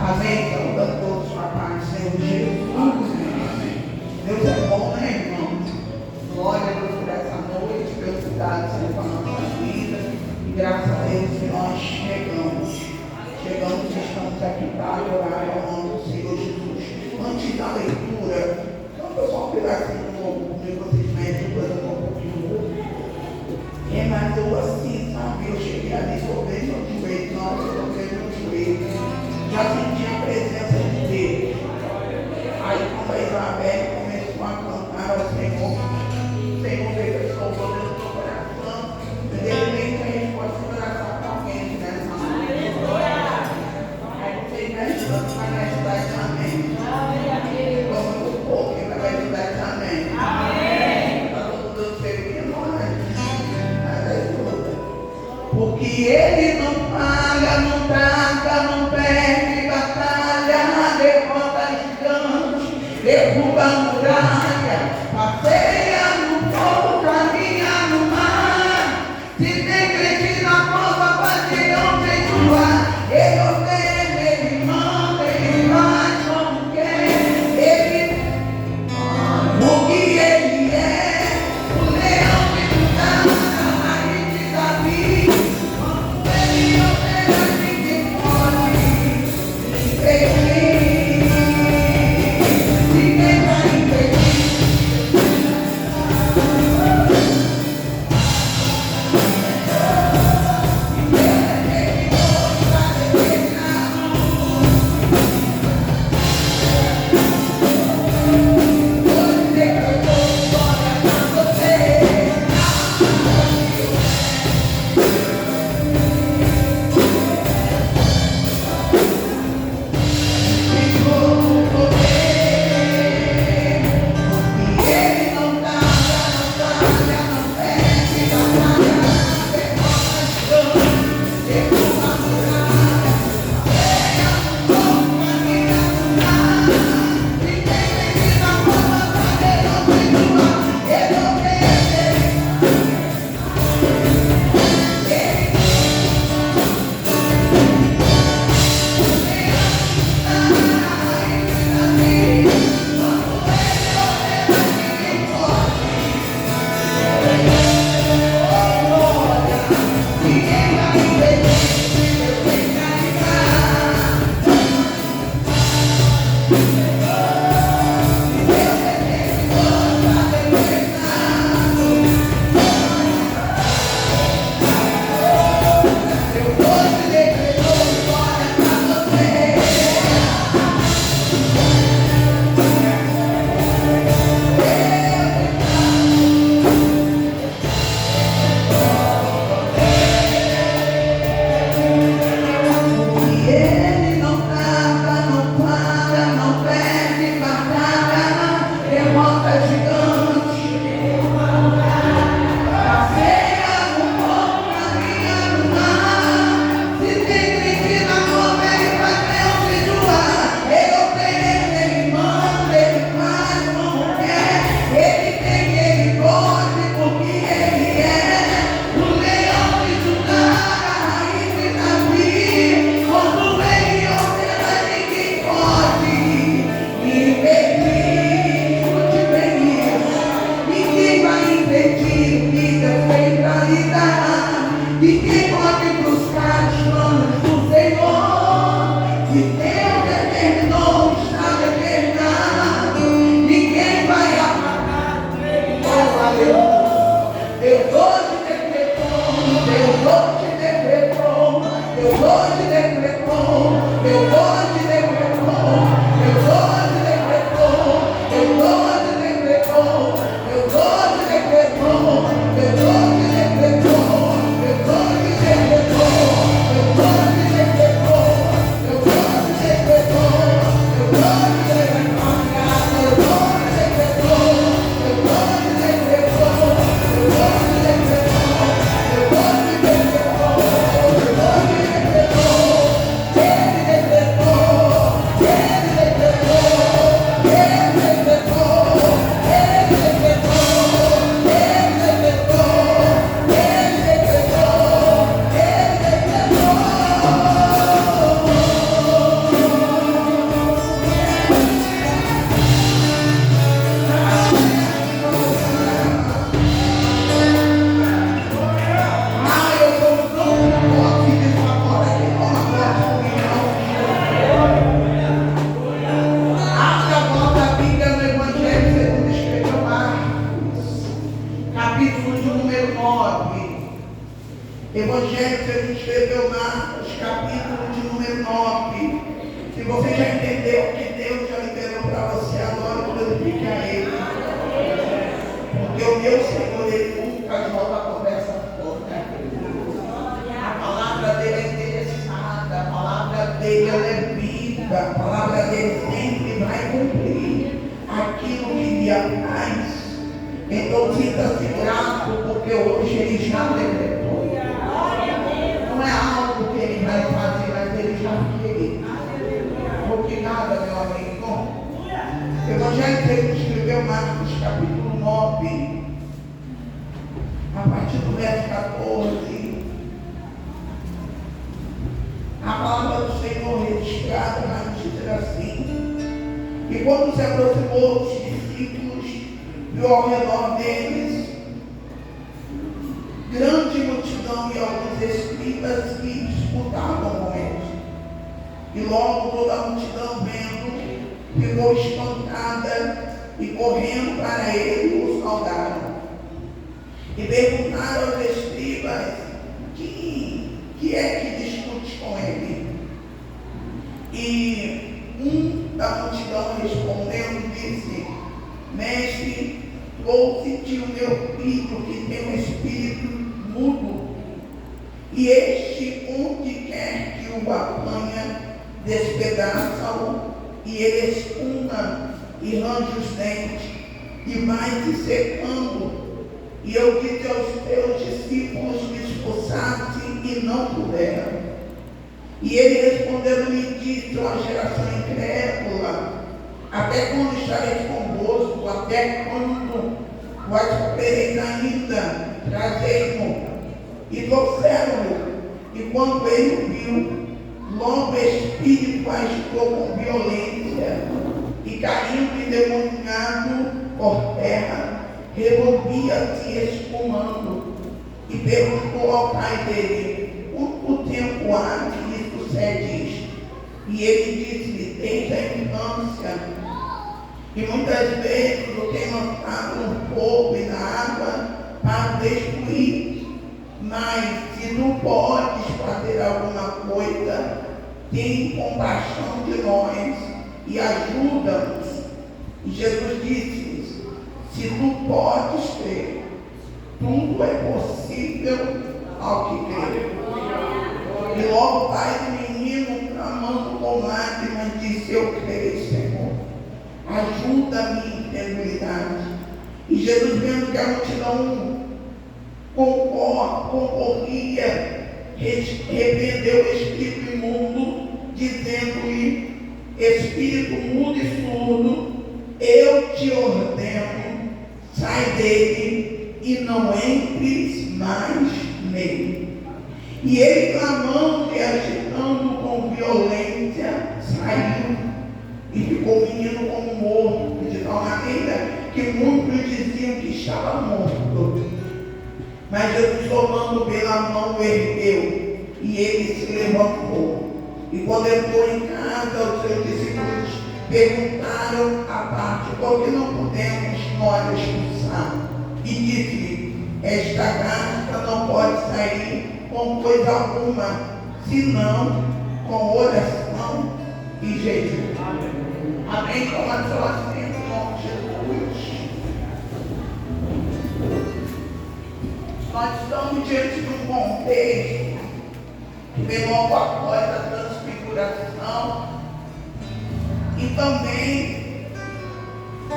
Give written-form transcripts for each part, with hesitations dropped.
Amém. Saúda todos, papai, Senhor Jesus. Amém. Deus é bom, né, irmão? Glória a Deus por essa noite, pelo cuidado, Senhor, com a nossa vida. E graças a Deus que nós chegamos e estamos aqui para adorar ao nome do Senhor Jesus. Antes da leitura, vamos só um pedacinho do novo, vocês me ajudam um pouquinho. Mas eu assim, sabe, eu cheguei ali, dobrei meu joelho, nossa, eu dobrei meu joelho. Já senti a presença de Deus. Aí quando a Isabel começou a cantar ao Senhor veio esse louvor dentro do coração. De repente a gente pode se abraçar com alguém nessa noite. Aí vocês me ajudam, vai me ajudar também. Vamos um pouco, vai me ajudar também. Evangelho segundo escreveu Marcos, capítulo de número 9. Se você já entendeu o que Deus já liberou para você, agora glorifique a Ele. Porque o meu Senhor, Ele nunca joga a conversa fora. A palavra dele é interessada, a palavra dele é vida, a palavra dele sempre vai cumprir aquilo que lhe apraz. Então sinta-se grato, porque hoje Ele já decretou. Não é algo que Ele vai fazer, mas Ele já fez. Porque nada, meu amigo. O Evangelho que Ele escreveu Marcos capítulo 9, a partir do verso 14. A palavra do Senhor registrada vai dizer assim: e quando se aproximou dos discípulos, viu ao redor deles grande multidão e alguns escribas que disputavam com eles. E logo toda a multidão vendo, ficou espantada e correndo para ele o saudaram. E perguntaram aos escribas: que é que discute com ele? E um da multidão respondendo disse: mestre, trouxe-te o meu filho que tem um espírito mudo, e este, onde quer que o apanha, despedaça-o, e ele espuma e range os dentes, e vai se secando. E eu disse aos teus discípulos que expulsasse, e não puderam. E ele respondendo-lhe disse: ó geração incrédula, até quando estareis convosco? Até quando vós comereis ainda? Trazei-mo. E trouxeram-no. E quando ele viu, logo o espírito agitou com violência, e caindo endemoniado por terra, revolvia-se espumando. E perguntou ao pai dele: quanto tempo há que lhe sucede isto? E ele disse-lhe: desde a infância. E muitas vezes o tem lançado no fogo e na água para destruir. Mas se tu podes fazer alguma coisa, tem compaixão de nós e ajuda-nos. E Jesus disse-lhes: se tu podes crer, tudo é possível ao que crê. E logo o pai do menino, clamando com lágrimas, disse: eu creio, Senhor, ajuda-me em fidelidade. E Jesus, vendo que a multidão concorria, repreendeu o espírito imundo, dizendo-lhe: espírito mudo e surdo, eu te ordeno, sai dele e não entres mais nele. E ele, clamando e agitando com violência, saiu e ficou o menino como morto, de tal maneira que muitos diziam que estava morto. Mas Jesus, tomando pela mão, o ergueu, e ele se levantou. E quando entrou em casa, os seus discípulos perguntaram à parte: por que não podemos nós expulsar? E disse-lhe: esta garça não pode sair com coisa alguma, senão com oração e jejum. Amém? Com a sua assento, em nome de Jesus. Nós estamos diante de um contexto que vem logo após a transfiguração, e também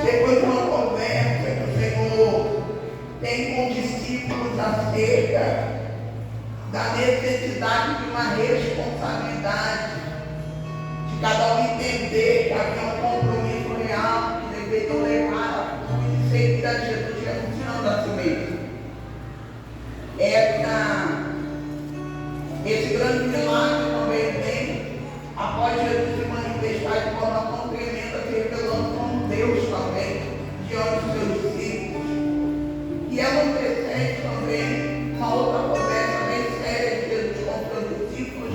depois de uma conversa que o Senhor tem com discípulos acerca da necessidade de uma responsabilidade, de cada um entender que havia um compromisso real, que deveriam levar a cruz e seguir a Jesus, renunciando a si mesmo. Esse grande milagre também vem após Jesus se manifestar de forma tão tremenda, se revelando como Deus também diante dos seus discípulos. E ela antecede também uma outra conversa bem séria de Jesus com os seus discípulos,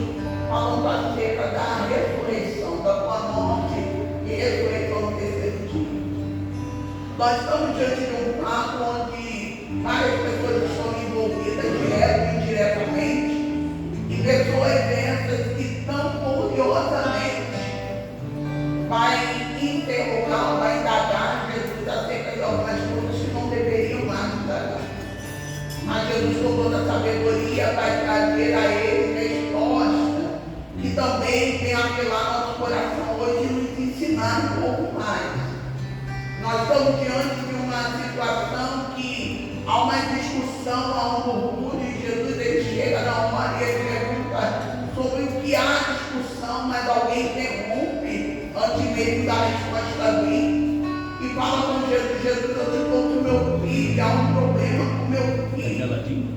falando acerca da ressurreição, da sua morte e ressurreição no terceiro dia. Nós estamos diante de um fato onde várias pessoas estão envolvidas direto e indiretamente cuidadosamente, vai interrogar, vai indagar Jesus acerca de algumas coisas que não deveriam mais indagar. Mas Jesus, com toda a sabedoria, vai trazer a ele resposta que também tem apelar nosso coração hoje e nos ensinar um pouco mais. Nós estamos diante de uma situação que há uma discussão, há um murmúrio, e Jesus ele chega na hora e ele pergunta sobre o que há discussão, mas alguém interrompe antes mesmo da resposta vir e fala com Jesus: Jesus, eu te conto o meu filho, há um problema com o meu filho.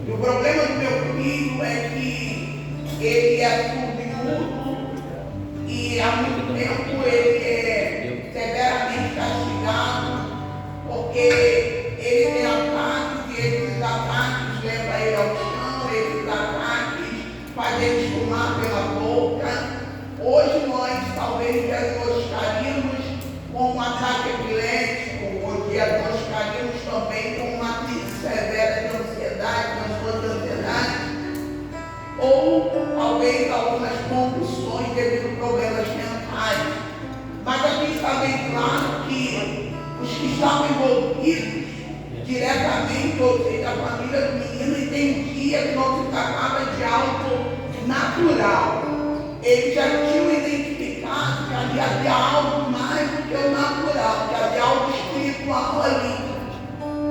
E o problema do meu filho é que ele é surdo e mudo, e há muito tempo ele é severamente castigado, porque ele tem ataques, e esses ataques levam ele ao chão, esses ataques fazem ele espumar pela boca. Hoje nós talvez diagnosticaríamos com um ataque epilético, ou diagnosticaríamos também com uma crise severa de ansiedade, transtorno de ansiedade, ou talvez algumas convulsões devido a problemas mentais. Mas aqui está bem claro que os que estavam envolvidos diretamente, ou seja, a família do menino, entendia que não se tratava de algo natural. Eles já tinham identificado que ali havia algo mais do que o natural, que havia algo espiritual ali.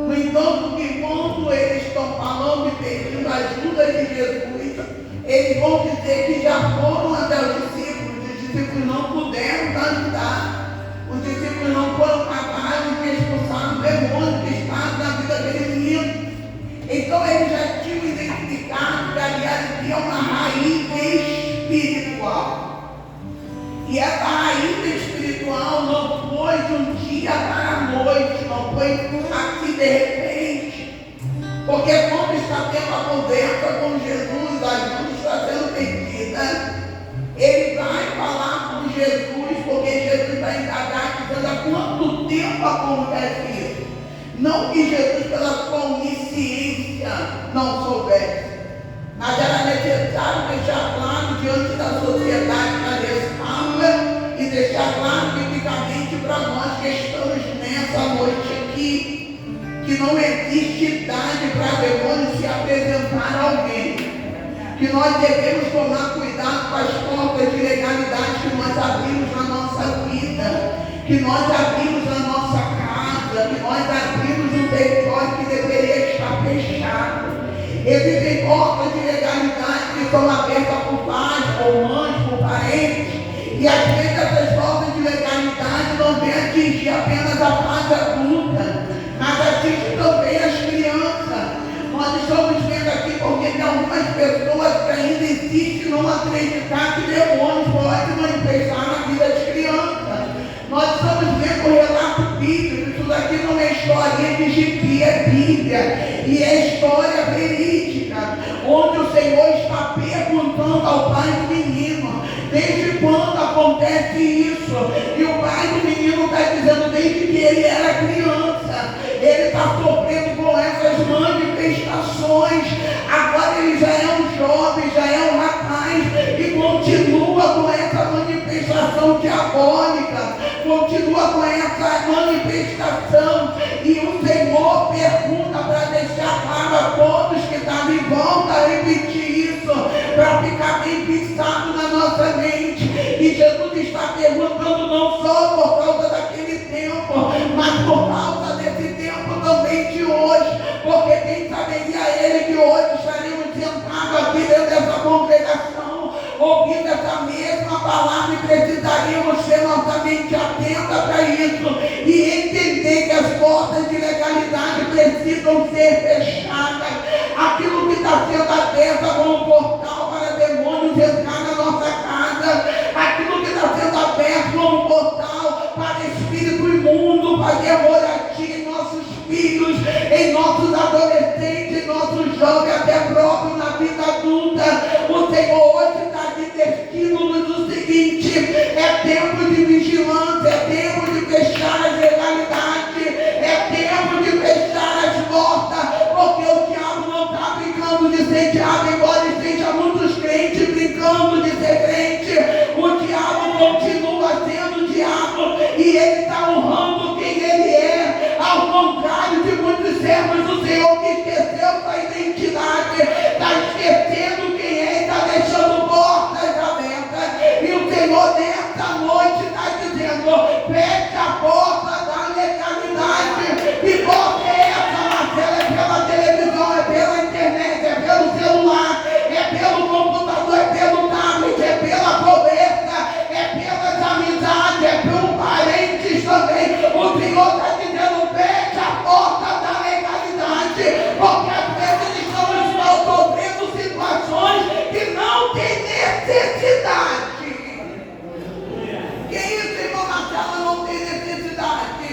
No entanto, que quando eles estão falando e pedindo a ajuda de Jesus, eles vão dizer que já foram até os discípulos não puderam ajudar, os discípulos não foram capazes de expulsar o demônio que estava na vida daquele menino. Então eles já tinham identificado que ali havia uma raiz espiritual. E essa raiz espiritual não foi de um dia para a noite, não foi assim de repente. Porque quando está tendo a conversa com Jesus, a ajuda está sendo pedida, ele vai falar com Jesus, porque Jesus vai indagar dizendo há quanto tempo acontece isso. Não que Jesus, pela sua onisciência, não soubesse, mas era necessário deixar claro diante da sociedade que a fala e deixar claro biblicamente para nós que estamos nessa noite aqui, que não existe idade para demônio se apresentar a alguém, que nós devemos tomar cuidado com as portas de legalidade que nós abrimos na nossa vida, que nós abrimos na nossa casa, que nós abrimos um território que deveria estar fechado. Existem portas de legalidade que são abertas por pais, por mães, por parentes, e às vezes essas portas de legalidade não vêm atingir apenas a fase adulta, mas atingem também as crianças. Nós estamos vendo aqui porque tem algumas pessoas que ainda insistem em não acreditar que demônios podem manifestar na vida das crianças. Nós estamos vendo o relato bíblico, isso daqui não é historinha de gibi, é Bíblia, e é história verídica, onde o Senhor está perguntando ao pai do menino, desde quando acontece isso? E o pai do menino está dizendo desde que ele era criança, ele está sofrendo com essas manifestações, agora ele já é um jovem, já é um rapaz, e continua com essa manifestação diabólica, continua com essa manifestação, e o Senhor pergunta para deixar claro a todos que estão em volta a repetir isso, para ficar bem fixado na nossa mente. E Jesus está perguntando não só por causa daquele tempo, mas por causa desse tempo também de hoje, porque quem saberia ele que hoje estaremos sentados aqui dentro dessa congregação, ouvindo essa mesma palavra, e precisaríamos ser nossa mente atenta para isso e entender que as portas de legalidade precisam ser fechadas. Aquilo que está sendo aberto como um portal para demônios entrar na nossa casa, aquilo que está sendo aberto como um portal para espírito imundo fazer moradia em nossos filhos, em nossos adolescentes, em nossos jovens, até próprio na vida adulta. O Senhor hoje está advertindo-nos o seguinte: é tempo de vigilância, é tempo de fechar as legalidades, é tempo de fechar as portas, porque o diabo não está brincando de ser diabo, embora esteja muitos crentes brincando de ser crente. Senhor nessa noite está dizendo: feche a porta da legalidade. Que porta é essa, Marcela? É pela televisão, é pela internet, é pelo celular, é pelo computador, é pelo tablet, é pela pobreza, é pelas amizades, é pelos parentes também. O Senhor está dizendo: feche a porta da legalidade, porque às vezes estamos sofrendo situações que não tem necessidade. Que isso, irmão Marcelo, não tem necessidade.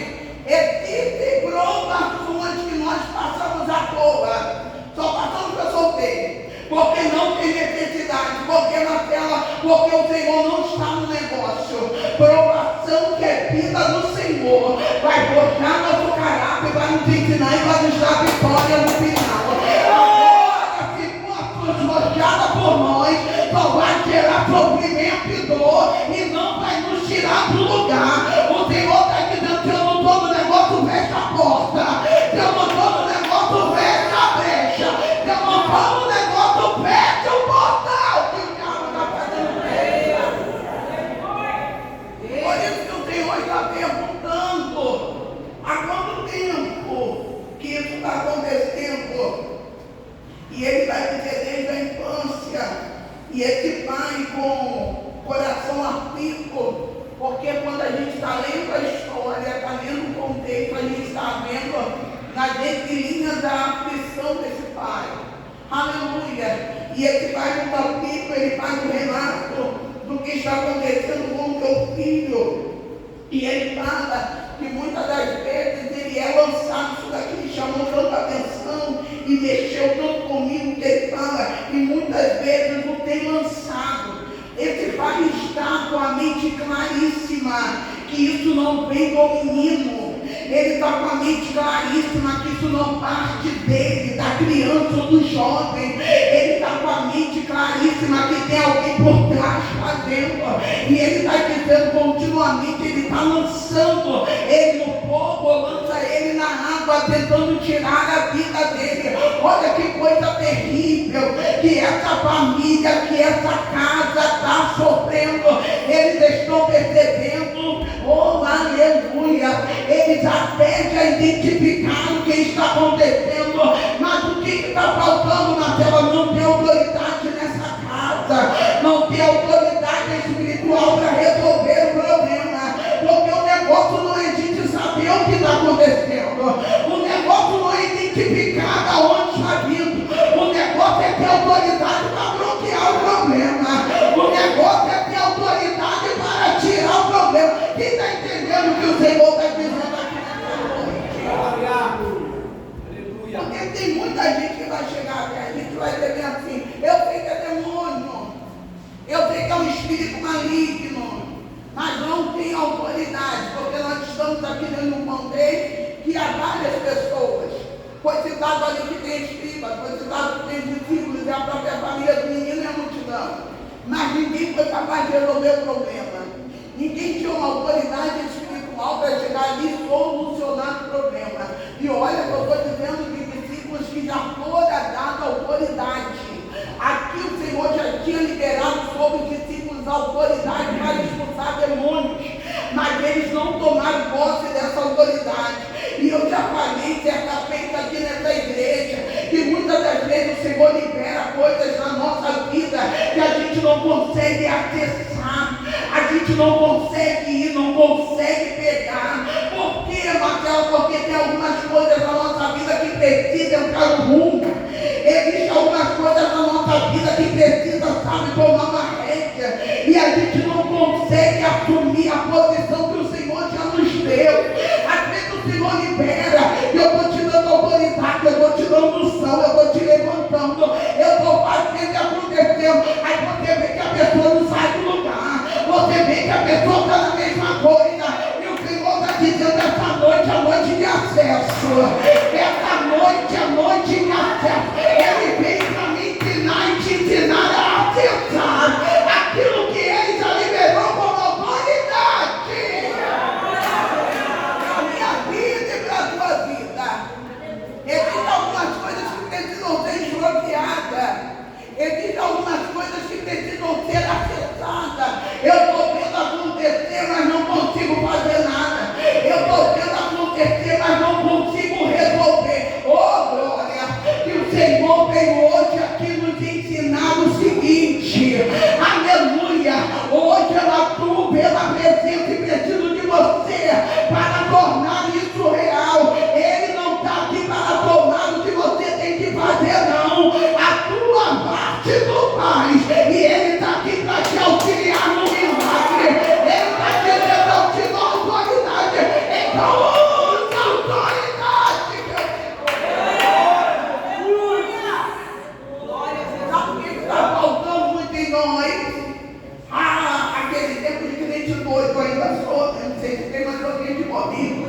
Existem provações que nós passamos à toa. Só passamos para sorteio. Porque não tem necessidade. Porque Marcela, porque o Senhor não está no negócio. Provação que é vida do Senhor vai forjar nosso caráter, vai nos ensinar e vai nos dar vitória no final. Agora, se for forjada por nós, só vai gerar sofrimento e dor e não vai nos tirar do lugar. O Senhor está dizendo: se eu não estou no negócio, fecha a porta. Se eu não estou no negócio, fecha a brecha. Se eu não estou no negócio, fecha o portal que o diabo está fazendo. Por isso que o Senhor está perguntando: há quanto tempo que isso está acontecendo? E ele vai dizer: desde a infância. E esse pai com coração aflito, porque quando a gente está lendo a história, está lendo o contexto, a gente está vendo nas entrelinhas da aflição desse pai. Aleluia! E esse pai muito aflito, ele faz um relato do que está acontecendo com o seu filho. E ele fala que muitas das vezes ele é lançado, isso daqui me chamou tanta atenção e mexeu tanto comigo, que ele fala, e muitas vezes o tem lançado. Esse pai está com a mente claríssima que isso não vem do menino. Ele está com a mente claríssima que isso não parte dele, da criança ou do jovem. Ele está com a mente claríssima que tem alguém por trás fazendo. E ele está dizendo continuamente, ele está lançando ele no fogo, lança ele na água, tentando tirar a vida dele. Olha que coisa terrível que essa família, que essa casa está sofrendo. Eles estão percebendo, oh aleluia, eles até já identificaram o que está acontecendo, mas o que está faltando, Marcela? Não tem autoridade nessa casa, não tem autoridade espiritual para resolver o problema, porque o negócio não é a gente saber o que está acontecendo, o negócio não é identificar de onde está vindo, o negócio é ter autoridade para bloquear o problema, o negócio é ter autoridade para tirar o problema. Quem está entendendo o que o Senhor está dizendo aqui nessa noite? Porque tem muita gente que vai chegar aqui, a gente vai dizer assim: eu sei que é demônio, eu sei que é um espírito maligno, mas não tem autoridade, porque nós estamos aqui dentro de um contexto que há várias pessoas. Foi citado ali que tem escribas, foi citado que tem discípulos, e a própria família do menino é a multidão. Mas ninguém foi capaz de resolver o problema. Ninguém tinha uma autoridade espiritual para chegar ali e solucionar o problema. E olha que eu estou dizendo de discípulos que já fora dada autoridade. Aqui o Senhor já tinha liberado sobre os discípulos a autoridade para expulsar demônios. Mas eles não tomaram posse dessa autoridade. E eu já falei certa feita aqui nessa igreja, que muitas das vezes o Senhor libera coisas na nossa vida que a gente não consegue acessar, a gente não consegue ir, não consegue pegar. Por quê, Marcelo? Porque tem algumas coisas na nossa vida que precisam entrar no rumo. Existem algumas coisas na nossa vida que precisam, sabe, tomar uma rédea. E a gente não consegue assumir a posição que o Senhor já nos deu. Às vezes o Senhor libera, eu estou te dando autoridade, eu estou te dando unção, eu estou te levantando, eu estou fazendo acontecendo. Aí você vê que a pessoa não sai do lugar, você vê que a pessoa está na mesma coisa, e o Senhor está dizendo: essa noite é a noite de acesso, essa noite é a noite de acesso. Ele vem para me ensinar e te ensinar a acessar aquilo que ele já liberou como autoridade. Existem algumas coisas que precisam ser desbloqueadas. Existem algumas coisas que precisam ser acessadas. Eu estou sei se tem mais alguém de comigo,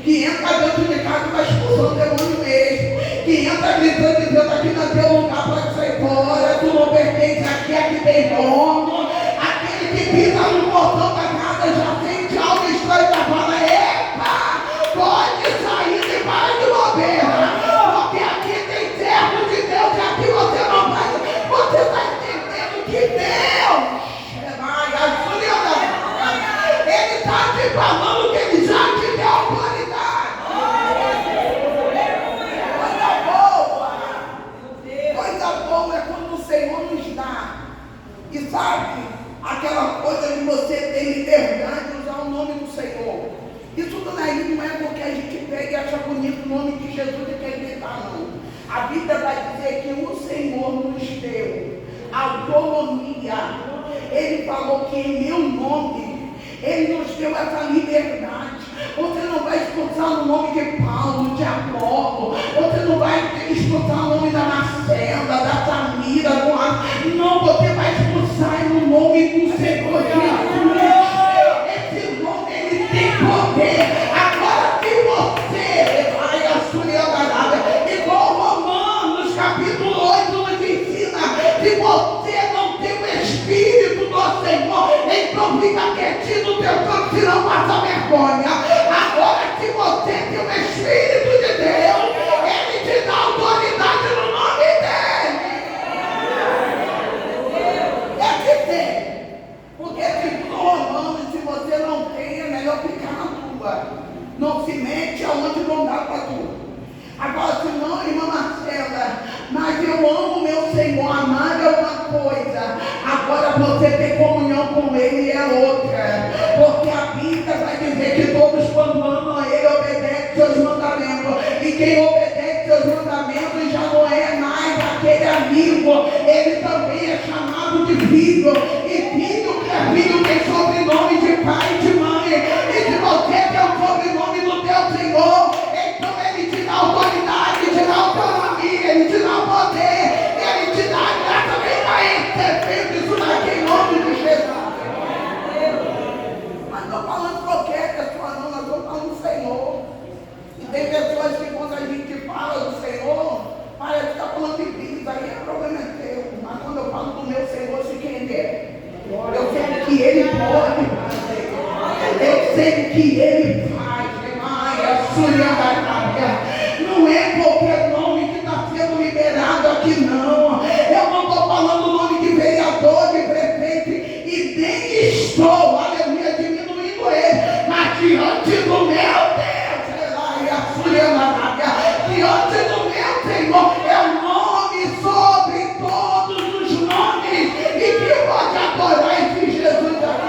que entra dentro de casa para expulsar o demônio mesmo, que entra gritando e dizendo: aqui não tem lugar para sair fora, tu não pertence aqui, aqui tem dono. Aquele que pisa no portão da casa já sente algo estranho, já fala: epa, pode sair e para de bobeira, porque aqui tem servo de Deus e aqui você não vai. Você está entendendo que Deus, Ele está te falando que Ele já te deu autoridade. Coisa boa é quando o Senhor nos dá. E sabe, aquela coisa de você ter liberdade de usar o nome do Senhor. Isso tudo aí não é porque a gente pega e acha bonito o nome de Jesus e quer inventar, não. A Bíblia vai dizer que o Senhor nos deu autonomia. Ele falou que em meu nome Ele nos deu essa liberdade. Você não vai expulsar no nome de Paulo, de Apolo. Você não vai expulsar no nome da Marcela, da Samira, do Ar. Não, você vai expulsar no nome do Senhor Jesus. Esse nome, ele tem poder. Agora se você vai assumindo igual Romanos capítulo 8 nos ensina, se você não tem o Espírito do Senhor, então fica quietinho no teu canto, se não passa vergonha. Agora se você tem o Espírito de Deus, Ele te dá autoridade no nome dEle. É que tem. Porque se tu Romanos, se você não tem, é melhor ficar na tua. Não se mete aonde não dá para tu. Agora, se não, irmã Marcela, mas eu amo meu Senhor, amar é uma coisa, agora você ter comunhão com Ele é outra, porque a Bíblia vai dizer que todos quando amam a Ele obedecem seus mandamentos, e quem obedece seus mandamentos já não é mais aquele amigo, ele também é chamado de filho, e filho que é filho tem sobrenome de pai e de mãe, e se você tem o sobrenome do teu Senhor, então Ele te dá autoridade, te dá autonomia, Ele te dá poder, Ele te dá graça, quem vai receber isso daqui em nome de Jesus. Mas não falando qualquer pessoa não, nós estamos falando do Senhor. E tem pessoas que quando a gente fala do Senhor, parece que está falando de Bíblia, aí o problema é teu. Mas quando eu falo do meu Senhor, se quem é? Eu sei o que Ele pode fazer. Eu sei o que Ele faz. Não é qualquer nome que está sendo liberado aqui, não. Eu não estou falando o nome de vereador, de prefeito, e nem estou, aleluia, diminuindo ele, mas diante do meu Deus, diante do meu Senhor, é o nome sobre todos os nomes, e que pode adorar esse Jesus aqui.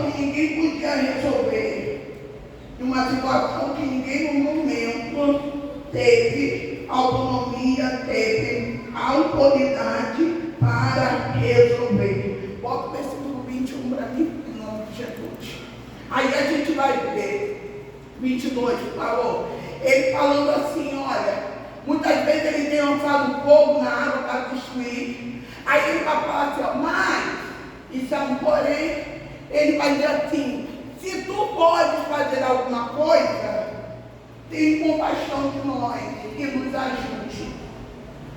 Que ninguém podia resolver, uma situação que ninguém no momento teve autonomia, teve autoridade para resolver. Bota o versículo 21 para mim, em nome de Jesus. Aí a gente vai ver 22, falou, ele falando assim, olha, muitas vezes ele tem lançado fogo na água para destruir, aí ele vai falar assim, ó, mas isso é um porém. Ele vai dizer assim, se tu podes fazer alguma coisa, tem compaixão de nós e nos ajude.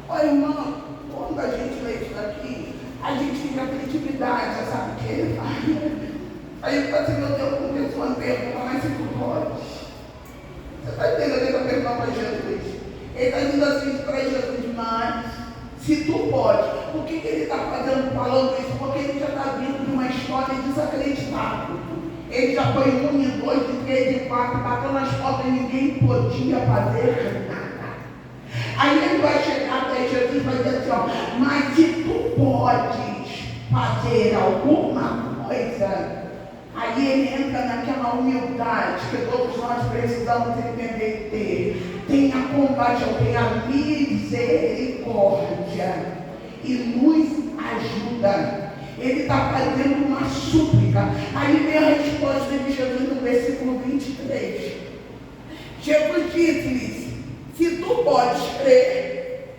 Olha, irmão, quando a gente lê isso aqui, a gente tem a criatividade, sabe o que ele faz? Aí ele fala assim, meu Deus, como pessoa pergunta, mas se tu podes. Você está entendendo o que eu pergunto para Jesus? Ele está dizendo assim para Jesus, mas se tu pode. Por que ele está falando isso? Porque ele já está vindo de uma história desacreditável. Ele já foi 1, 2, 3, 4, batendo nas portas e ninguém podia fazer nada. Aí ele vai chegar até Jesus e vai dizer assim, ó, mas se tu podes fazer alguma coisa, aí ele entra naquela humildade que todos nós precisamos entender e ter. Tenha compaixão, tenha misericórdia e nos ajuda. Ele está fazendo uma súplica. Aí vem a resposta de Jesus no versículo 23. Jesus disse-lhes, se tu podes crer.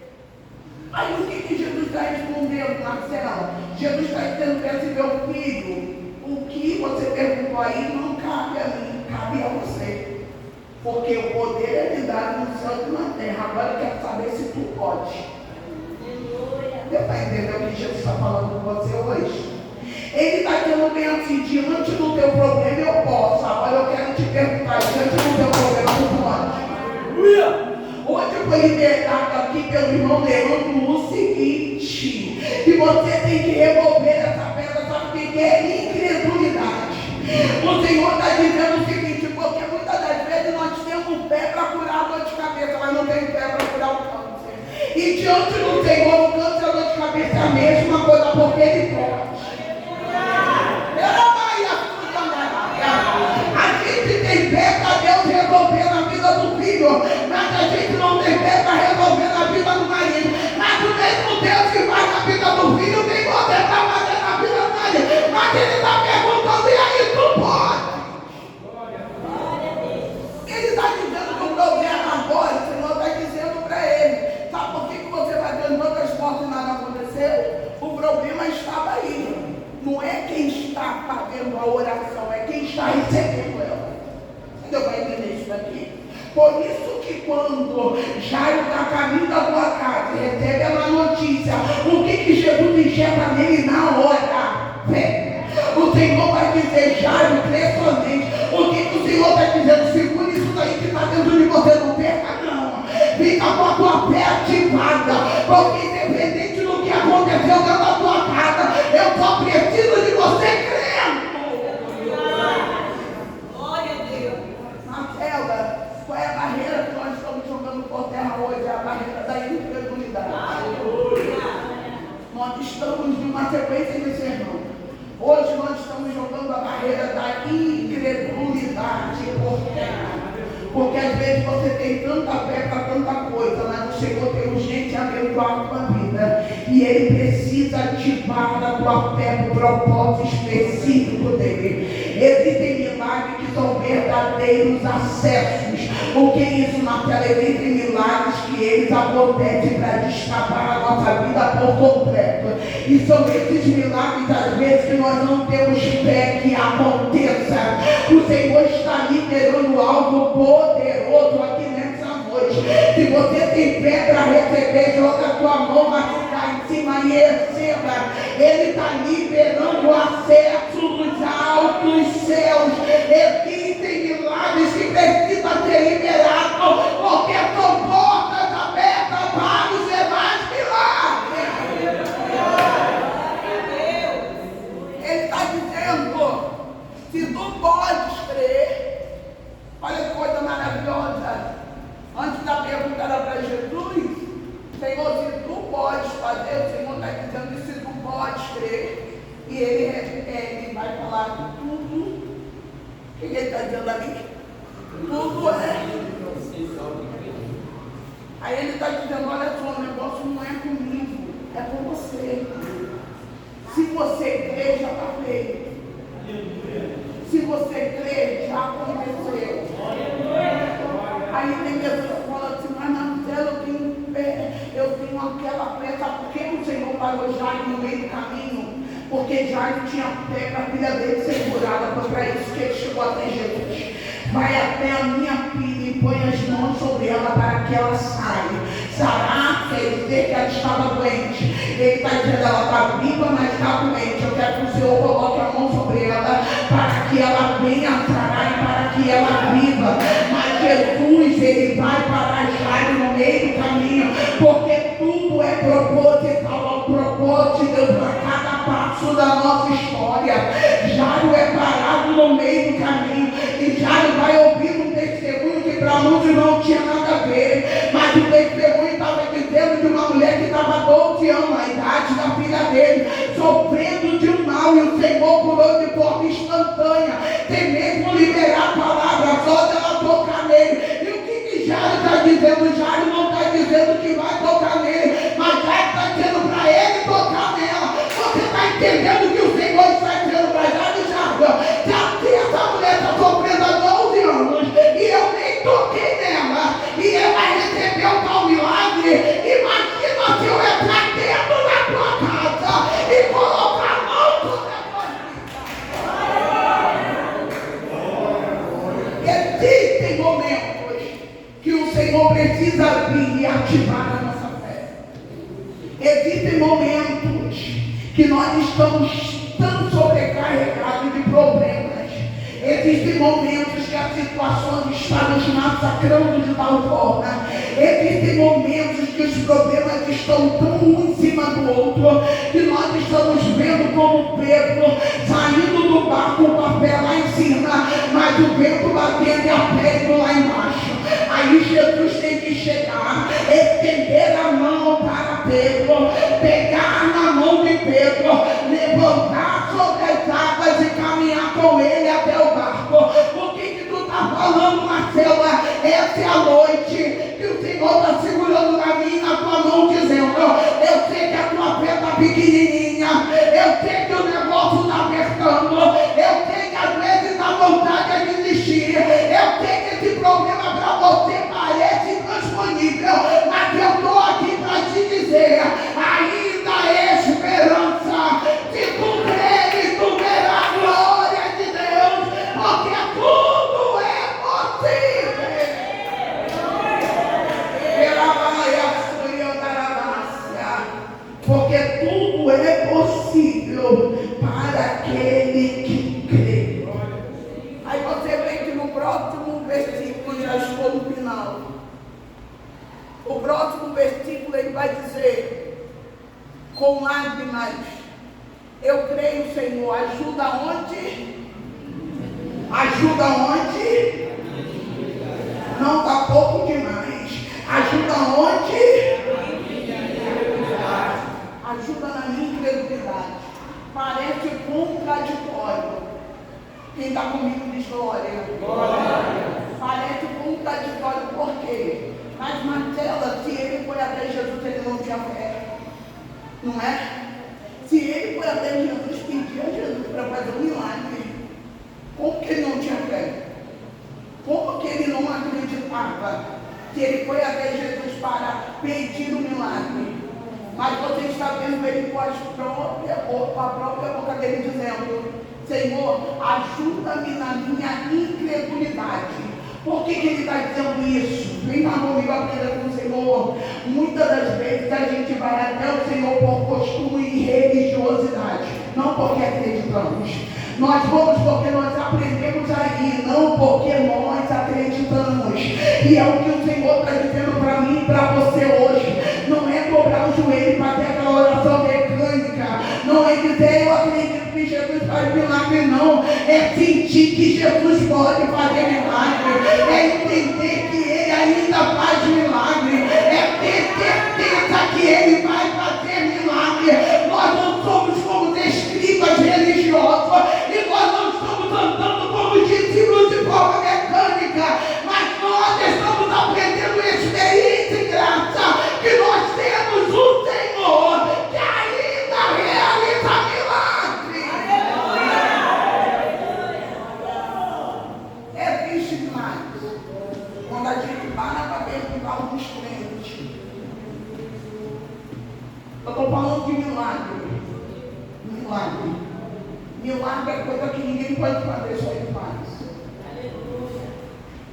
Aí o que Jesus está respondendo? respondendo, Marcela. Jesus está dizendo para esse meu filho, o que você perguntou aí não cabe a mim, cabe a você. Porque o poder é lhe dado no céu e na terra. Agora eu quero saber se tu pode. Você está entendendo o que Jesus está falando com você hoje? Ele está dizendo bem assim, diante do teu problema eu posso. Agora eu quero te perguntar, diante do teu problema tu pode. Hoje eu fui libertado aqui pelo irmão Leandro o seguinte, que você tem que revolver essa pedra, sabe o que é? Incredulidade. O Senhor está dizendo o seguinte, porque muitas das vezes nós temos um pé para curar a dor de cabeça, mas não tem pé para curar o câncer. E diante do Senhor, o câncer e a dor de cabeça é a mesma coisa, porque Ele pode. A gente tem fé para Deus resolver na vida do filho, mas a gente não tem fé para resolver na vida do marido. Mas o mesmo Deus que faz na vida do filho tem poder para fazer na vida do marido. Mas Ele está perguntando, e aí tu pode? Ele está dizendo que o problema agora, o Senhor está dizendo para ele. Sabe por que você vai dando tantas portas e nada aconteceu? O problema estava aí. Não é quem está fazendo a oração, é quem está recebendo ela. Você vai entender isso daqui? Por isso que quando Jairo está a caminho da tua casa, recebe ela notícia, o que Jesus enxerga nele na hora? Fé. O Senhor vai dizer, Jairo, crê somente. O que o Senhor está dizendo? Segura isso aí que está dentro de você, não perca não. Fica com a tua fé ativada, porque independente do que aconteceu dentro da tua casa, eu só preciso de você crendo. Glória a Deus. Marcela, qual é a barreira que nós estamos jogando por terra hoje? É a barreira da incredulidade. Nós estamos em uma sequência de sermão. Hoje nós estamos jogando a barreira da incredulidade por terra. Porque às vezes você tem tanta fé para tanta coisa, mas o Senhor tem urgente a abençoar a tua vida. E Ele precisa ativar a tua fé no propósito específico dEle. Existem milagres que são verdadeiros acessos. O que é isso, Marcela? Existem milagres que eles acontecem para destapar a nossa vida por completo. E são esses milagres, às vezes, que nós não temos fé que aconteça. O Senhor está liberando algo poderoso aqui nessa noite. Se você tem fé para receber, joga a tua mão, mas está em cima e receba. Ele está liberando acesso nos altos céus. Existem milagres que precisam ser liberados, porque são portas abertas para os demais milagres. Ele está dizendo, se tu podes crer, olha que coisa maravilhosa. Antes da pergunta era para Jesus, Senhor, se tu podes fazer, o Senhor está dizendo, se tu podes crer, e ele vai falar tudo. O que ele está dizendo ali? Tudo é. Aí ele está dizendo, olha só, o negócio não é comigo, é com você. Se você crer, já está feito. Se você crer, já aconteceu. Aí tem pessoas que falam assim, mas Marcelo, eu tenho aquela fé, sabe por que o Senhor parou Jairo no meio do caminho? Porque Jairo tinha fé para a filha dele ser curada, foi para isso que ele chegou até Jesus. Vai até a minha filha e põe as mãos sobre ela para que ela saia. Sarar quer dizer que ela estava doente. Ele está dizendo, ela está viva, mas está doente. Eu quero que o Senhor coloque a mão sobre ela para que ela venha sarar e para que ela viva. Mas Jesus, ele vai parar Jairo no meio do caminho, porque tudo é proposital ao propósito de Deus para cada passo da nossa história. Jairo é parado no meio do caminho e Jairo vai ouvir um testemunho que para muitos não tinha nada a ver, mas o testemunho estava dizendo de uma mulher que estava 12 anos, a idade da filha dele, sofrendo de um mal, e o Senhor curou de forma instantânea, sem mesmo liberar a palavra, só dela tocar nele. E o que Jairo está dizendo? Jairo não está dizendo que vai tocar nele, mas Jairo está dizendo para ele tocar nela. Você está entendendo que o Senhor está dizendo para Jairo? Se essa mulher está sofrendo há 12 anos e eu nem toquei nela e ela recebeu tal milagre, imagina se eu entrar dentro da tua casa. Existem momentos que nós estamos tão sobrecarregados de problemas. Existem momentos que a situação está nos massacrando de tal forma. Existem momentos que os problemas estão tão um em cima do outro, que nós estamos vendo como Pedro saindo do barco com a pé lá em cima, mas o vento batendo e a Pedro lá embaixo. Aí Jesus tem que chegar, estender a mão para Pedro, pegar na mão de Pedro, levantar sobre as águas e caminhar com ele até o barco. O que tu está falando, Marcela? Essa é a noite que o Senhor está segurando na minha, na tua mão, dizendo: eu sei que a tua fé está pequenininha, eu sei que o negócio está apertando, eu sei que às vezes dá vontade de desistir, eu sei que esse problema para você parece intransponível, mas eu estou aqui para te dizer: ainda há esperança. Se tu creres, tu verás a glória de Deus, porque tudo é possível. Porque tudo é possível para aquele que crê. Aí você vê que no próximo versículo, já estou no final. O próximo versículo ele vai dizer: com lágrimas, eu creio, Senhor. Ajuda onde? Ajuda onde? Não está pouco demais. Ajuda onde? Ajuda na minha incredulidade. Parece contraditório. Quem está comigo diz glória. Parece contraditório, por quê? Mas Marcela, se ele foi até Jesus, ele não tinha fé. Não é? Se ele foi até Jesus, pedir a Jesus para fazer um milagre, como que ele não tinha fé? Como que ele não acreditava? Se ele foi até Jesus para pedir um milagre, mas você está vendo ele com a própria boca dele dizendo: Senhor, ajuda-me na minha incredulidade. Por que ele está dizendo isso? Vem lá comigo aprender com o Senhor. Muitas das vezes a gente vai até o Senhor por costume e religiosidade, não porque acreditamos. Nós vamos porque nós aprendemos aí, não porque nós acreditamos. E é o que o Senhor está dizendo para mim e para você hoje. Não é dobrar o joelho para ter aquela oração mecânica. Não é dizer: eu acredito que Jesus faz milagre, não. É sentir que Jesus pode fazer milagre. É entender que Ele ainda faz milagre. É ter certeza que Ele vai fazer milagre. Nós não somos como escribas religiosos. E nós não estamos andando como discípulos de forma mecânica. Mas nós estamos aprendendo experiência e graça. Que nós temos um Senhor que ainda realiza milagre. É triste demais quando a gente para perguntar alguns crentes. Eu estou falando de milagre. Milagre é coisa que ninguém pode fazer, só Ele faz.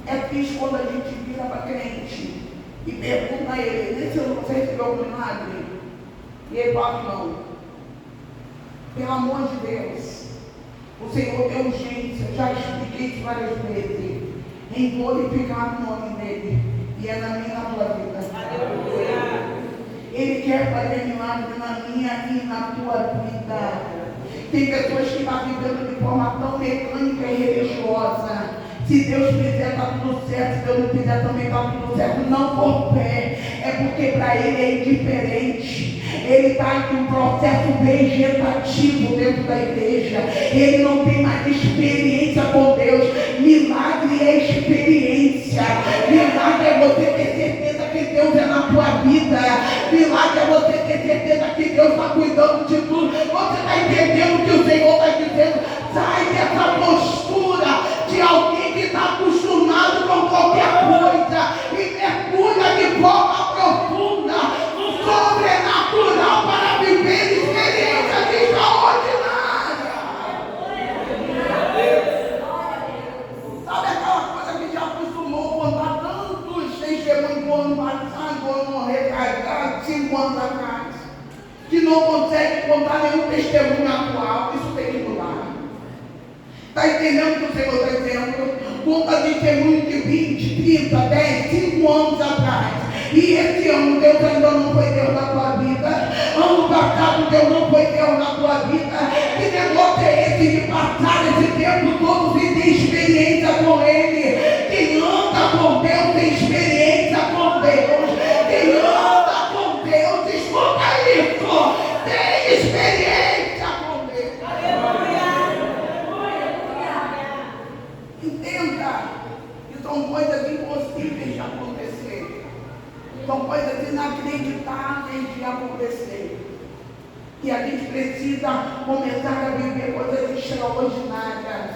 É triste quando a gente vira para crente e pergunta a ele: você recebeu um milagre? E ele fala: não. Pelo amor de Deus, o Senhor deu urgência. Eu já expliquei isso várias vezes. Em glorificar o nome dele. E é na minha e na tua vida. Aleluia. Ele quer fazer milagre na minha e na tua vida. Tem pessoas que estão vivendo de forma tão mecânica e religiosa. Se Deus fizer, está tudo certo. Se Deus não fizer, também está tudo certo. Não por fé. É porque para Ele é indiferente. Ele está em um processo vegetativo dentro da igreja. Ele não tem mais experiência com Deus. Milagre é experiência. Milagre é você ter certeza que Deus é na tua vida. Milagre é você ter certeza que Deus está cuidando de tudo. Você está entendendo o que o Senhor está dizendo? Sai dessa postura de alguém que está acostumado com qualquer coisa e mergulha de forma profunda no sobrenatural para viver experiências extraordinárias. Sabe aquela coisa que já acostumou a contar tantos testemunhos do ano passado, do ano recarregado, 5 anos atrás? não consegue contar nenhum testemunho atual. Isso tem que mudar. Está entendendo o que o Senhor está dizendo? Conta testemunho de 20, 30, 10, 5 anos atrás. E esse ano Deus ainda não foi Deus na tua vida. Ano passado Deus não foi Deus na tua vida. Que negócio é esse de passar esse tempo todo sem ter experiência com Ele? Quem anda com Deus tem experiência com Deus. Quem anda com Deus, escuta isso, tem experiência com Deus. Entenda que são coisas impossíveis de acontecer. São coisas inacreditáveis de acontecer. E a gente precisa começar a viver coisas extraordinárias.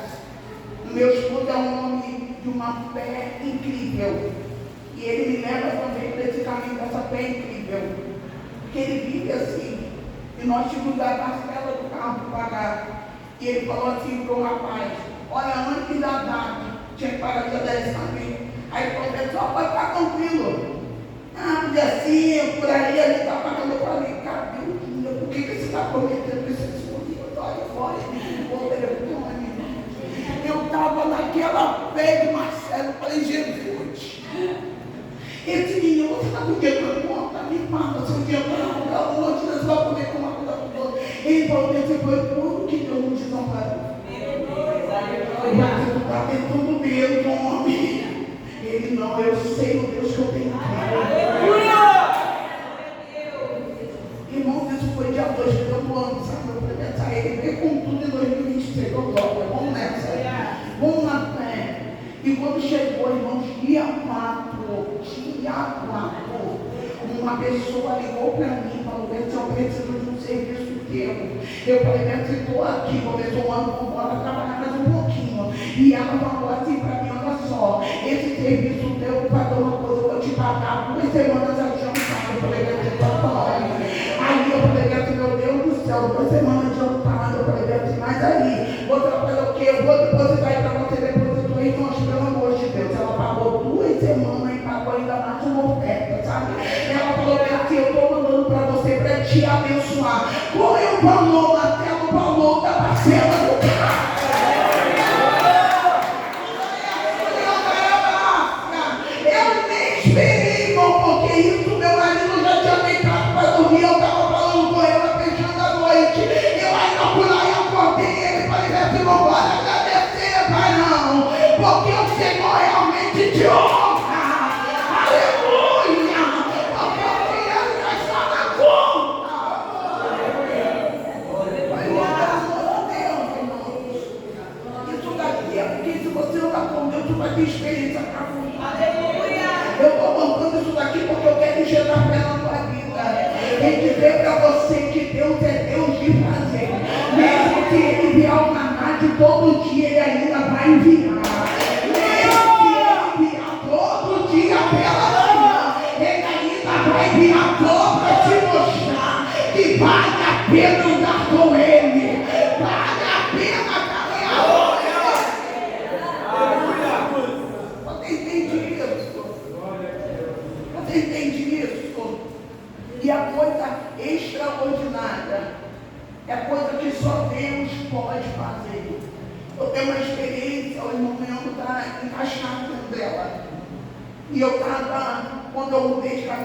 O meu esposo é um homem de uma fé incrível. E ele me leva também para esse caminho dessa fé incrível. Porque ele vive assim. E nós tínhamos a parcela do carro para pagar. E ele falou assim para o rapaz: olha, antes da data, tinha que pagar dia 10 também. Aí ele falou: pessoal, pode ficar tranquilo. Dia 5, por aí, ele está pagando. Eu falei: cara, por que você está prometendo isso esse momento? Olha, fora, ele ligou o telefone. Eu estava naquela fé de Marcelo. Eu falei: Jesus, esse menino, você está com dinheiro na conta? Me manda seu dinheiro para a noite, você vai poder tomar conta com todo. Ele falou: esse foi tudo que Deus nos desamparou. Mas você está tentando Deus, homem. Ele: não, eu sei o Deus que eu tenho. Irmãos, isso foi dia 2 do ano, sabe? Eu falei: essa ele veio com tudo em 2023. Eu topo, vamos nessa. Vamos na fé. E quando chegou, irmãos, dia 4, uma pessoa ligou para mim e falou: eu preciso de um serviço teu. Eu falei: eu estou aqui, começou o ano, vamos embora trabalhar mais um pouquinho. E ela falou assim para mim: olha só, esse serviço teu vai dar uma coisa, eu vou te pagar 2 semanas adiantado. Eu falei: eu estou falando. Aí eu falei: meu Deus do céu, 2 semanas adiantado. Eu falei: mas aí, vou trabalhar o quê? Eu vou depositar aí para você, depositou. Irmãos, pelo amor de Deus, ela pagou 2 semanas e pagou ainda mais uma oferta, sabe? Ela falou: eu estou mandando para você para te abençoar. Qual é o valor, Marcelo? O valor da parcela do carro. Eu nem esperei, irmão, porque isso meu marido já tinha deitado para dormir. Eu estava falando com ela, fechando a noite. Eu ainda fui lá e acordei ele e falei: meu irmão, pode agradecer, pai, não, porque o Senhor realmente te honra. Aleluia! Porque o dinheiro já está na conta. Isso daqui é porque se você não está com Deus, você vai ter experiência para fora. Eu estou contando isso daqui porque eu quero enxergar fé na tua vida. E dizer para você que Deus é Deus de fazer. Mesmo que Ele enviar o maná de todo dia, Ele ainda vai enviar. Mesmo que Ele enviar todo dia pela manhã, Ele ainda vai enviar todo para te mostrar que vale a pena andar com Ele. Vale a pena caminhar com Ele. Você entende isso? Você entende isso? E a coisa extraordinária é coisa que só Deus pode fazer. Eu tenho uma experiência, o irmão meu está encaixado dentro dela. E eu estava, quando eu mudei de casa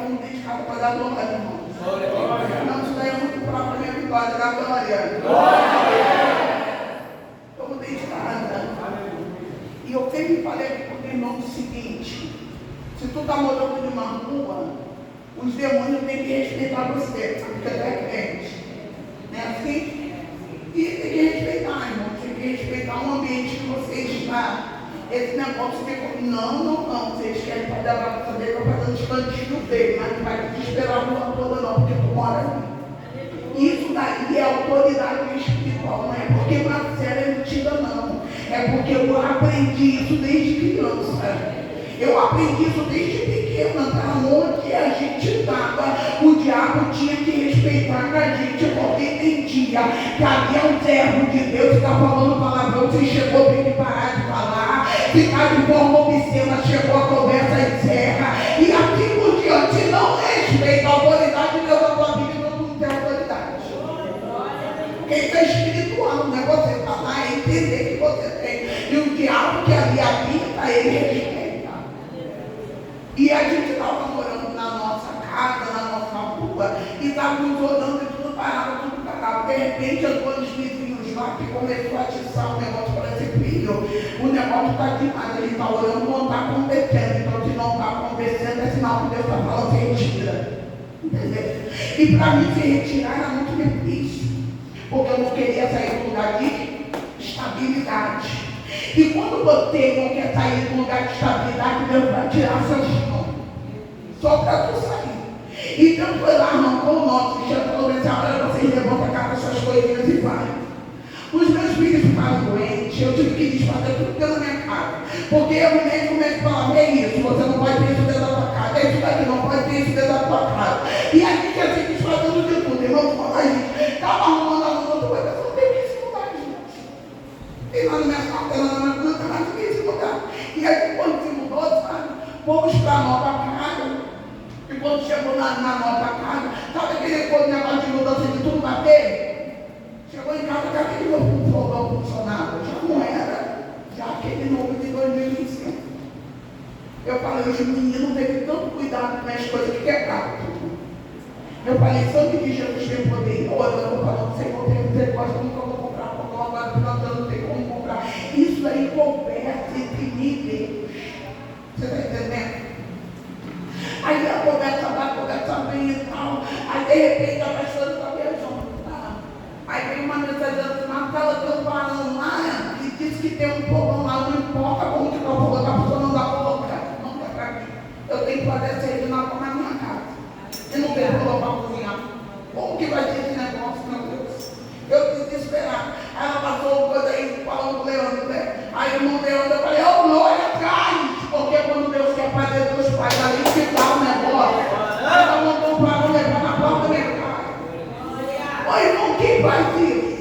para dar glória, irmão. Não, isso daí é muito próprio para minha vitória, da glória. Eu mudei de casa. E eu sempre falei para o irmão o seguinte: se tu está morando numa rua, os demônios têm que respeitar você, porque tu é crente. Não é assim? E tem que respeitar, irmão. Tem que respeitar o ambiente que você está. Esse negócio ficou: não. Vocês querem fazer a bagunça dele para fazer uns cantinhos dele, mas não vai te esperar a rua toda, não, porque tu mora ali. Isso daí é autoridade espiritual. Não é porque Marcelo é mentira, não. É porque eu aprendi isso desde criança. Eu aprendi isso desde pequena, para onde a gente estava, o diabo tinha que respeitar a gente, porque entendia que ali é um servo de Deus que está falando palavrão. Você chegou, tem que parar de falar, ficar de forma obscena, chegou a conversa, encerra, e assim por diante. Não respeita a autoridade de Deus na tua vida, e não tem autoridade. entender que você tem. E o diabo que ali habita, ele respeita. E a gente estava orando na nossa casa, na nossa rua, e estávamos orando e tudo parava, tudo parava. De repente, eu estou nos vizinhos lá que começou a atiçar o negócio para esse filho. O negócio está demais, ele está orando, não está acontecendo. Então, se não está acontecendo, é sinal que Deus está falando, se retira. Entendeu? E para mim, se retirar era muito difícil, porque eu não queria sair do lugar de estabilidade. E quando você não quer sair do lugar de estabilidade, Deus vai tirar seus chão, só para tu sair. E Deus foi lá, arrancou o nosso chão, falou assim: agora vocês levantam a cara, suas coisinhas e vai. Os meus filhos ficaram doentes, eu tive que desfazer tudo pela minha casa. Porque eu mesmo começo a falar: é isso, você não pode ter isso dentro da tua casa, é isso daqui, não pode ter isso dentro da tua casa. E a gente assim desfazendo de tudo, irmão, como a gente estava arrumando a luta, mas eu não tenho que se mudar, gente. E lá na minha sala, lá na minha casa, mas não tem que se mudar. E aí quando se mudou, sabe, fomos para a nova casa. E quando chegou na nova casa, sabe aquele negócio de mudança de tudo bater? Chegou em casa, já aquele novo fogão funcionava, já não era, já aquele novo de 2005. Eu falei: os meninos teve tanto cuidado com as coisas que quebraram tudo. Eu falei: sangue de Jesus tem poder. Orando, falando: Senhor, tem misericórdia, nunca vou comprar fogão, agora não tem como comprar. Isso aí conversa entre mim e Deus. Você está entendendo? Aí a conversa vem e tal. Aí de repente a pastora está viajando. Aí vem uma mensagem assim: Marcela, tem um varão lá que disse que tem um fogão lá, não importa como que está o fogão, está funcionando a boca. Não quer para mim. Eu tenho que fazer essa rede na minha casa. E não tem fogão para cozinhar. Como que vai ter esse negócio, meu Deus? Eu desesperado. Aí ela passou uma coisa aí, falando com o Leandro, né? Aí o irmão Leandro, eu falei: ô, glória atrás! Porque quando Deus quer fazer, Deus faz ali que dá o negócio. Aí ela mandou um varão levar na porta da minha casa. Ô, irmão, quem faz isso?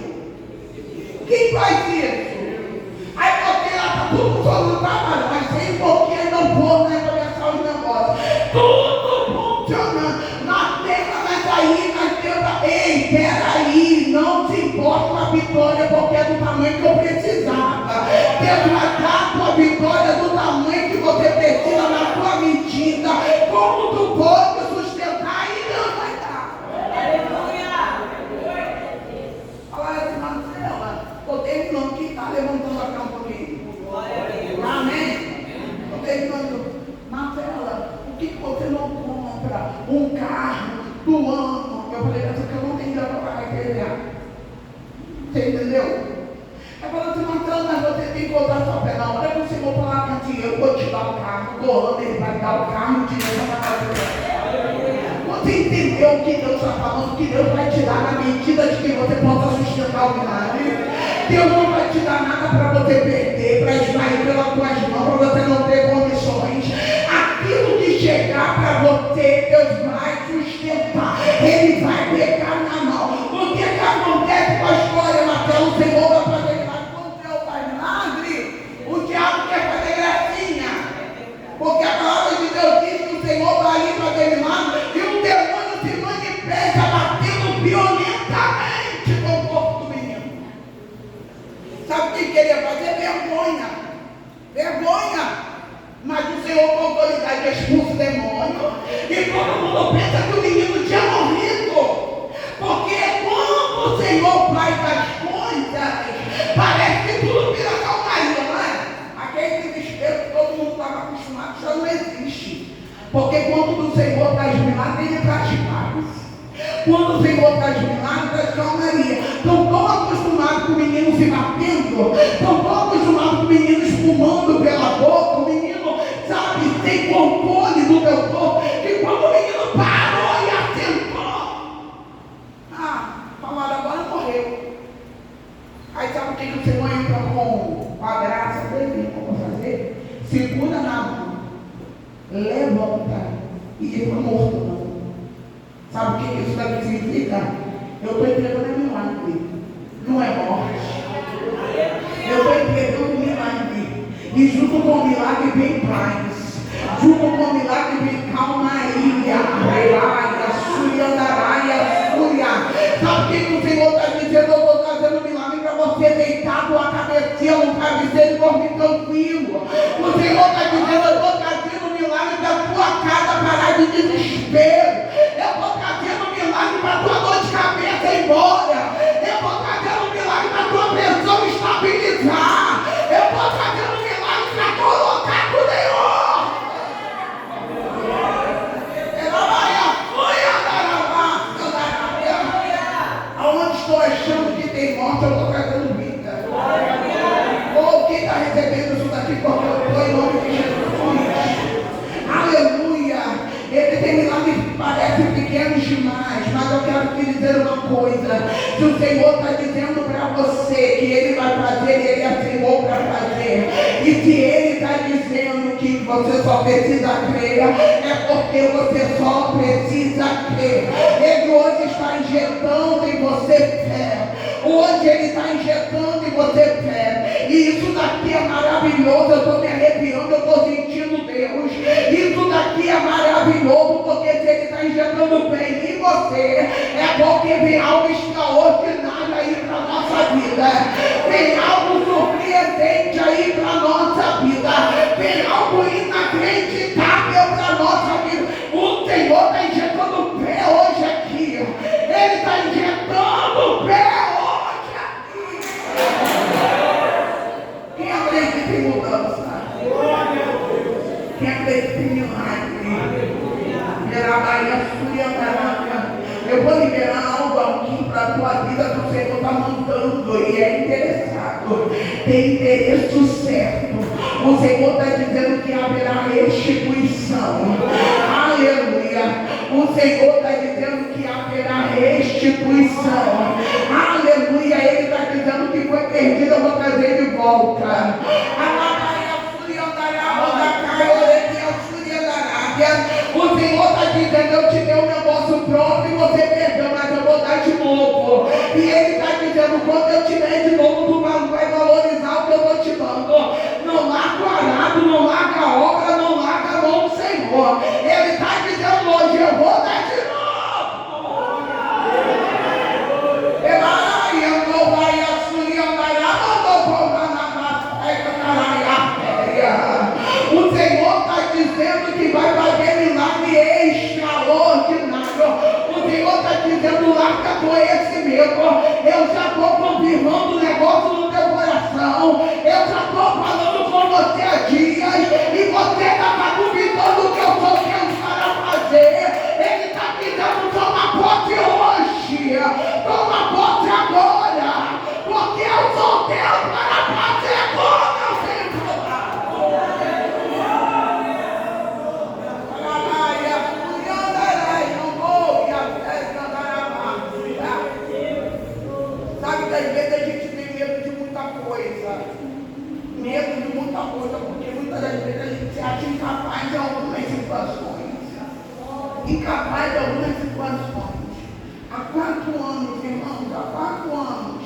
Quem faz isso? Aí porque ela está tudo funcionando, mas sem pouquinho não vou, né, para pensar os negócios. Tudo funcionando. Na terra, mas aí, na terra, ei, peraí, não se importa com a vitória, porque é do tamanho que eu precisava. Deus vai dar a tua vitória do tamanho que você precisa, na tua medida. Como tu pode sustentar, e Deus vai dar. Estou terminando, quem está levantando a cá um pouquinho? Amém? Estou terminando. Marcela, por que você não compra um carro do ano? Eu falei: essa que eu não tenho dinheiro para pagar IPVA. Você entendeu? Eu falei assim: Marcela, mas você tem que botar sua pé na hora que você for falar com o dinheiro, eu vou te dar o carro, do ano ele vai dar o carro, o dinheiro vai pagar. Você entendeu o que Deus está falando? Que Deus vai te dar na medida de que você possa sustentar o milagre. Deus não vai te dar nada para você perder, para esmair pelas tuas mãos, para você não ter condições. Aquilo que chegar para você, Deus vai sustentar. Ele vai pegar na mão. O que acontece com a história, Marcelo? O Senhor vai fazer milagre. Quando o Senhor faz milagre, o diabo quer fazer gracinha. Porque a palavra de Deus diz que o Senhor vai ali fazer milagre e o demônio se manifesta batendo violentamente com o corpo do menino. Sabe o que queria fazer? Vergonha. Vergonha. Mas o Senhor com autoridade expulsa o demônio e todo mundo pensa que o menino tinha morrido. Porque quando o Senhor faz as coisas, parece que tudo vira calmaria, não é? Aquele desespero que todo mundo estava acostumado já não existe. Porque quando o Senhor traz milagres, ele traz paz. Quando o Senhor traz milagres, traz calmaria. Estão tão acostumados com o menino se batendo, estão tão acostumados com o menino espumando pela boca, o menino, sabe, sem controle do teu corpo, que quando o menino parou e assentou, falaram: agora morreu. Aí sabe o que o Senhor entra com a graça dele? Como fazer? Segura na mão, levanta e diz: morto não. Sabe o que isso daqui significa? Eu estou entregando milagre, não é morte. Eu estou entregando milagre. E junto com o milagre vem paz. Junto com o milagre vem calmaria. Sabe o que o Senhor está dizendo? Eu estou trazendo milagre para você deitado a cabeça dormir tranquilo. O Senhor está dizendo, eu estou trazendo o milagre da tua casa parar de desespero. Eu estou trazendo o milagre para a tua dor de cabeça ir embora. Eu estou trazendo o milagre para a tua pressão estabilizar. Eu estou trazendo o milagre para colocar tudo em ordem. Aonde estou achando que tem morte, eu estou trazendo vida. Ou quem está recebendo isso daqui porque eu estou em nome de Jesus. Aleluia. Ele tem milagres que parecem pequenos demais, mas eu quero te dizer uma coisa. Se o Senhor está dizendo para você que Ele vai fazer, Ele é Senhor para fazer. E se Ele está dizendo que você só precisa crer, é porque você só precisa crer. Ele hoje está injetando em você fé. Hoje Ele está injetando em você fé. E isso daqui é maravilhoso. Eu estou me arrepiando, eu estou sentindo Deus. Isso daqui é maravilhoso, porque se Ele está injetando bem em você, é porque vem algo extraordinário aí para a nossa vida. Vem algo surpreendente aí para a nossa vida. Vem algo inacreditável para a nossa vida. O Senhor está injetando fé hoje aqui. Ele está injetando fé hoje aqui. Quem acredita em mudança? Quem acredita em milagre? Eu vou liberar algo aqui para a tua vida que o Senhor está mandando e é interessado. Tem endereço certo. O Senhor está dizendo que haverá restituição. Aleluia. O Senhor está dizendo que haverá restituição. Aleluia. Ele está dizendo que foi perdido, eu vou trazer de volta. O Senhor está dizendo, eu te dei um negócio pronto e você perdeu, mas eu vou dar de novo. E Ele está dizendo, quando eu te der de novo, tu vai valorizar o que eu estou te dando. Não larga o arado, não larga a obra, não larga a mão do Senhor. Ele está dizendo hoje, eu vou dar de novo. O Senhor está dizendo que vai fazer milagre extraordinário. O Senhor está dizendo, larga conhecimento. Eu já estou confirmando o negócio no teu coração. Eu já estou falando com você há dias. E você está duvidando do que eu estou pensando a fazer. Ele está dizendo, toma posse hoje. Toma posse agora. Porque eu sou Deus para fazer como eu tenho falado. Sabe, às vezes a gente tem medo de muita coisa. Medo de muita coisa, porque muitas das vezes a gente se acha incapaz de algumas situações. Incapaz de algumas situações. Há 4 anos, irmãos, há 4 anos,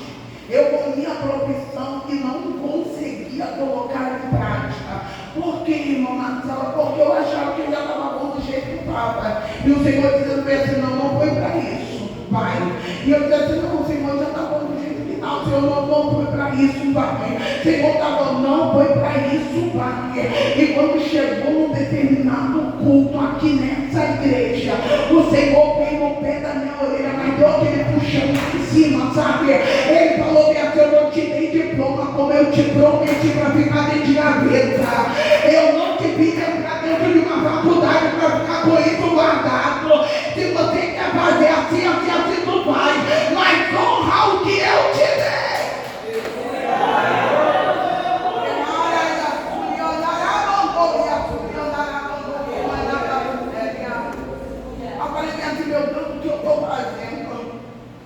eu com minha profissão e não conseguia colocar em prática. Por que, irmão Marcela? Porque eu achava que eu já estava bom do jeito que estava. E o Senhor dizendo para assim, não foi para isso, vai. E eu disse assim, não, o Senhor já está bom do jeito que está. O Senhor não foi para isso, vai. O Senhor estava, não foi para isso, vai. E quando chegou um determinado culto aqui nessa igreja, o Senhor veio no pé da minha orelha, mas deu aquele puxão lá em cima, sabe? Ele falou que eu não te dei diploma como eu te prometi para ficar dentro de gaveta. Eu não te fiz entrar dentro de uma faculdade para ficar com isso guardado. Se você quer fazer assim, assim, assim, tu faz. Mas honra o que eu te dei. Eu falei assim, meu Deus, o que eu estou fazendo?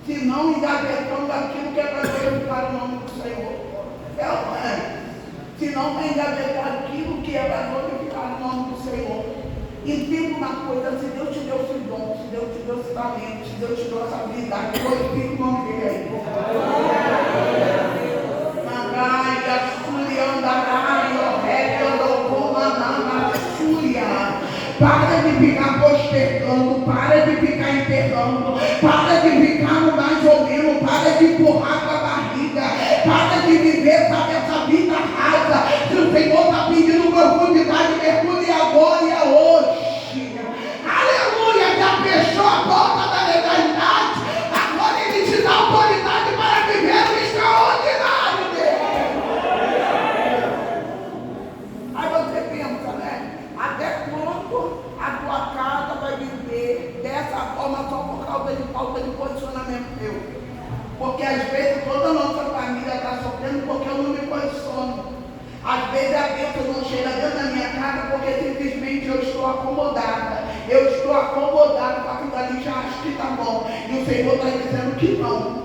Se não engavetando aquilo que é para glorificar o nome do Senhor. Se não engavetar aquilo que é para glorificar o nome do Senhor. Entenda uma coisa, se Deus te deu esse dom, se Deus te deu esse talento, se Deus te deu essa habilidade, glorifica o nome dele aí. Para de ficar postergando, para de ficar enterrando, para de ficar no mais ou menos, para de empurrar com a barriga, para de viver, sabe, essa vida rasa. posicionamento teu. Porque às vezes toda a nossa família está sofrendo porque eu não me posiciono. Às vezes a bênção não chega dentro da minha casa porque simplesmente eu estou acomodada. Eu estou acomodada com aquilo ali, já acho que está bom. E o Senhor está dizendo que não.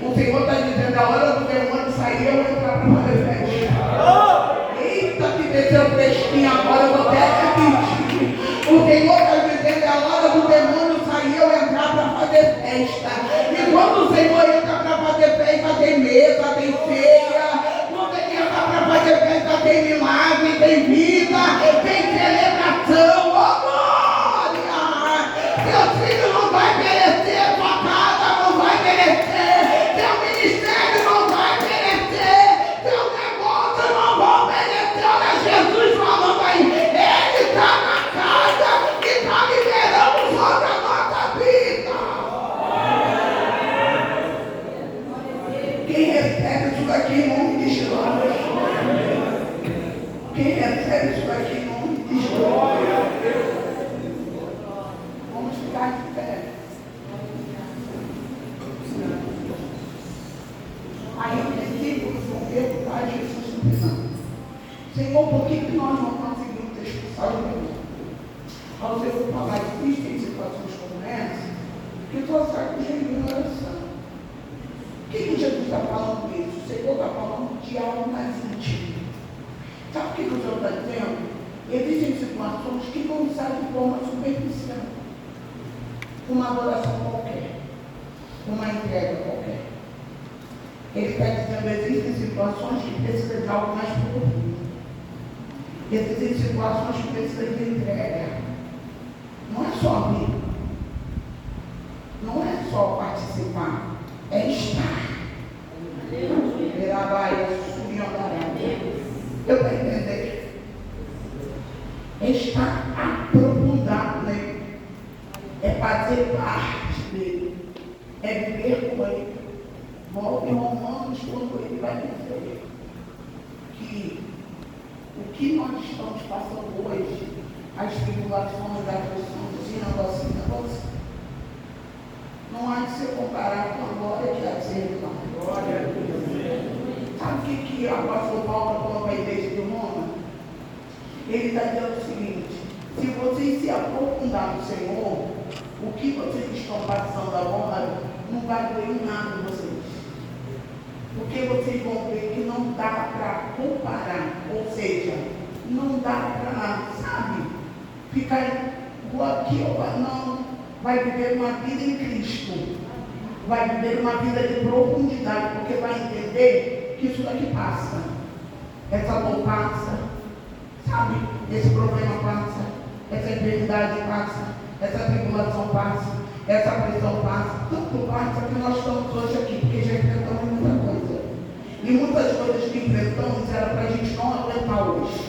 O Senhor está dizendo, a hora do demônio sair, eu vou entrar para fazer festa. Eita, que desceu fresquinho agora, eu vou até repetir. O Senhor está dizendo, a hora do demônio sair, eu entrar para fazer festa. E quando o Senhor entra para fazer festa, tem mesa, tem ceia. Quando ele entra para fazer festa, tem milagre, tem vida, tem celebração. Oh, glória! Seu filho não vai perecer, tua casa não vai perecer. Ministério não vai perecer, teu negócio não vai perecer. Olha Jesus falando aí, Ele está na casa e está liberando sobre a nossa vida. Quem recebe isso daqui em nome de Jesus? Quem recebe isso daqui em nome de Jesus? Vamos ficar de pé. Aí os discípulos vão perguntar a Jesus: Senhor, por que nós não conseguimos expulsar o demônio? Ao Senhor falar, existem situações como essa que tu sai com genuína oração. Por que Jesus está falando isso? O Senhor está falando de algo mais íntimo. Sabe o que o Senhor está dizendo? Existem situações que não saem de forma superficial. Uma adoração qualquer, uma entrega qualquer. Ele está dizendo, existem situações que precisam de algo mais profundo. Existem situações que precisam de entrega. Não é só vir. Não é só participar. É estar. Eu estou entendendo. É estar aprofundado nele. É fazer parte dele. É viver com ele. Volta em Romanos, quando ele vai dizer que o que nós estamos passando hoje, as tribulações, as aflições, não há de se comparar com a glória que há de ser, irmão. Glória a Deus. Sabe o que o apóstolo Paulo falou para a igreja de Roma? Ele está dizendo o seguinte: se vocês se aprofundar no Senhor, o que vocês estão passando agora não vai doer em nada em vocês. Porque vocês vão ver que não dá para comparar, ou seja, não dá para, sabe, ficar igual aqui, não, vai viver uma vida em Cristo, vai viver uma vida de profundidade, porque vai entender que isso daqui passa, essa dor passa, sabe, esse problema passa, essa enfermidade passa, essa tribulação passa, essa pressão passa, tanto passa que nós estamos hoje aqui, porque já enfrentamos muita coisa. E muitas coisas que enfrentamos era para a gente não aguentar hoje.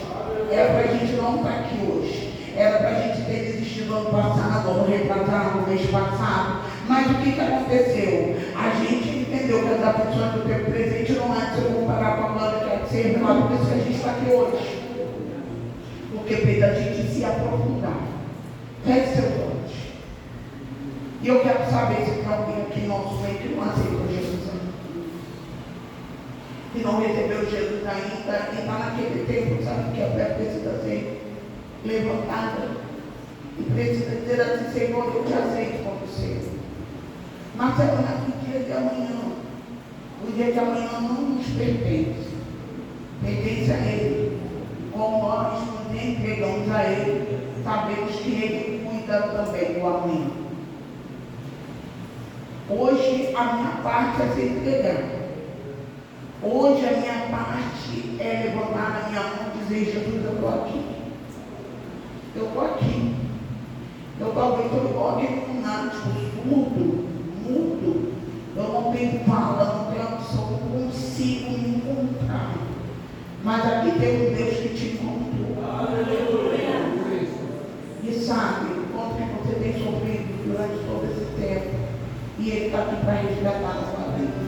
Era para a gente não estar aqui hoje. Era para a gente ter desistido ano passado, ano retrasado, no mês passado. Mas o que aconteceu? A gente entendeu que as aflições do tempo presente não é de se comparar com a glória que é de ser, mas por isso que a gente está aqui hoje. Porque fez a gente se aprofundar. Feche seus olhos. E eu quero saber se tem alguém aqui no nosso meio que não aceitou Jesus ainda. Que não recebeu Jesus ainda e está naquele tempo, sabe que a fé precisa ser levantada e precisa dizer assim: Senhor, eu te aceito como Senhor. Mas é no dia de amanhã. O dia de amanhã não nos pertence. Pertence a Ele. Como nós nos entregamos a Ele, sabemos que Ele cuida também do amanhã. Hoje a minha parte é se entregar. Hoje a minha parte é levantar a minha mão e dizer: Jesus, eu estou aqui. Eu estou aqui. Eu talvez estou igual aquele lunático, mudo. Eu não tenho fala, não tenho opção, não consigo me encontrar. Mas aqui tem um Deus que te encontrou. E sabe quanto que você tem sofrido durante todo esse tempo. E Ele está aqui para resgatar a sua vida.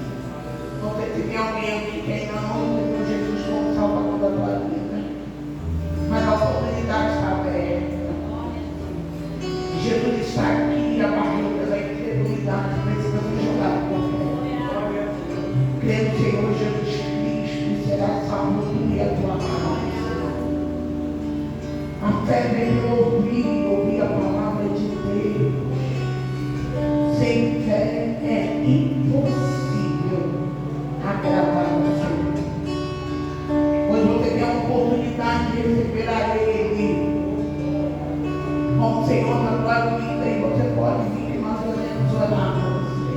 Você tiver alguém aqui que ainda não entendeu Jesus como Salvador da tua vida, mas a oportunidade está aberta. Jesus está aqui, a barreira da incredulidade deve ouvir a palavra de Deus. Sem fé é impossível agradar ao Senhor. Pois você tem a oportunidade de receber a Ele como Senhor na tua vida, e você pode vir que nós podemos orar por você.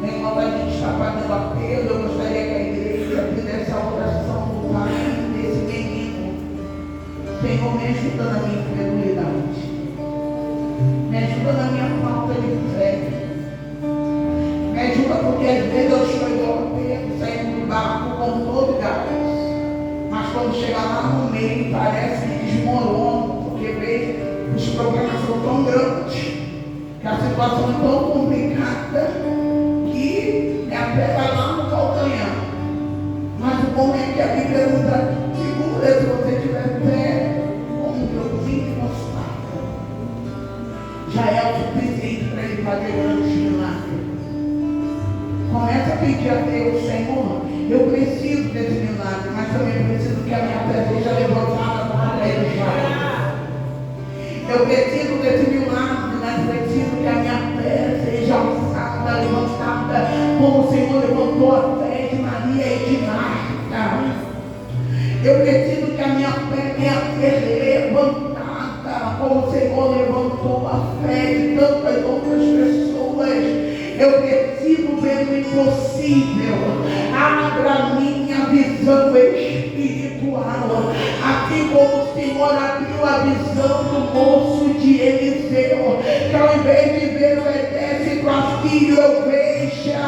Enquanto a gente está fazendo apelo, eu gostaria que a igreja fizesse a oração do Pai desse menino. Senhor, me ajuda na minha incredulidade, me ajuda na minha falta de fé, me ajuda porque às vezes eu estou igual a Pedro, saindo do barco com todo gás, mas quando chega lá no meio parece que desmorona, porque veja, os problemas são tão grandes, que a situação é tão complicada, que me apega lá no calcanhar. Mas o bom é que a Bíblia nos assegura, se você tiver fé, como um grãozinho de mostarda, já é o suficiente para ele fazer grandes milagres. Começa a pedir a Deus: Senhor, eu preciso desse milagre, mas também preciso que a minha fé seja levantada para realizar. Eu preciso desse milagre, mas preciso que a minha fé seja alçada, levantada, como o Senhor levantou a fé de Maria e de Marta. Eu preciso que a minha fé venha a ser levantada, como o Senhor levantou a fé de tantas outras pessoas. Eu preciso ver o impossível. Abra a minha visão espiritual, assim como o Senhor abriu a visão do moço de Eliseu, que ao invés de ver o exército assírio, eu veja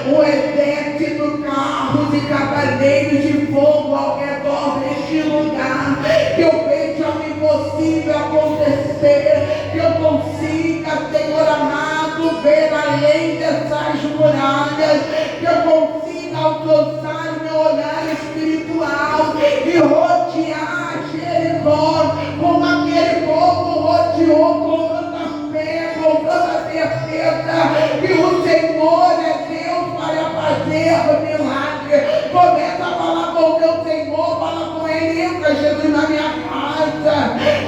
o exército, carros e cavaleiros de fogo ao redor deste lugar, que eu veja o impossível acontecer, que eu consiga, Senhor amado, ver além dessas muralhas, que eu consiga alcançar o meu olhar espiritual e rodear Jericó como aquele povo rodeou, com tanta fé, com tanta certeza que o Senhor é Deus para fazer milagre. Começa a falar com o teu Senhor, fala com Ele: entra, Jesus, na minha casa,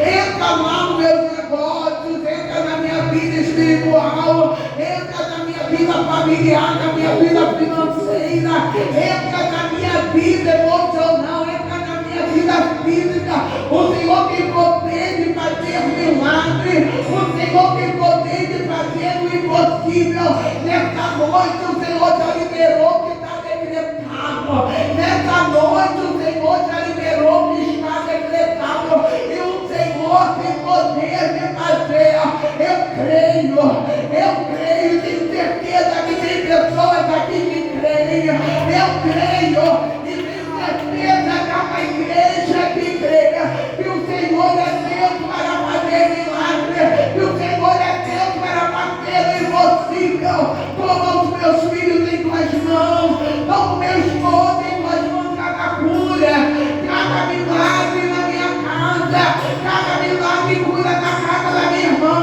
entra lá nos meus negócios, entra na minha vida espiritual, entra na minha vida familiar, na minha vida financeira, entra na minha vida emocional, entra na minha vida física. O Senhor tem poder de fazer milagre, o Senhor tem poder de fazer o impossível. Nessa noite o Senhor já liberou o que está decretado, nessa noite o Senhor já liberou o que está decretado, e o Senhor tem poder de fazer. Eu creio, tenho certeza que tem pessoas aqui que creem, eu creio, e tenho certeza que há uma igreja que crê, que o Senhor é Deus para fazer milagre, que o Senhor é Deus para fazer o impossível. Toma os meus filhos em tuas mãos, toma o meu esposo em tuas mãos, cada cura, cada milagre na minha casa, cada milagre cura na casa da minha irmã,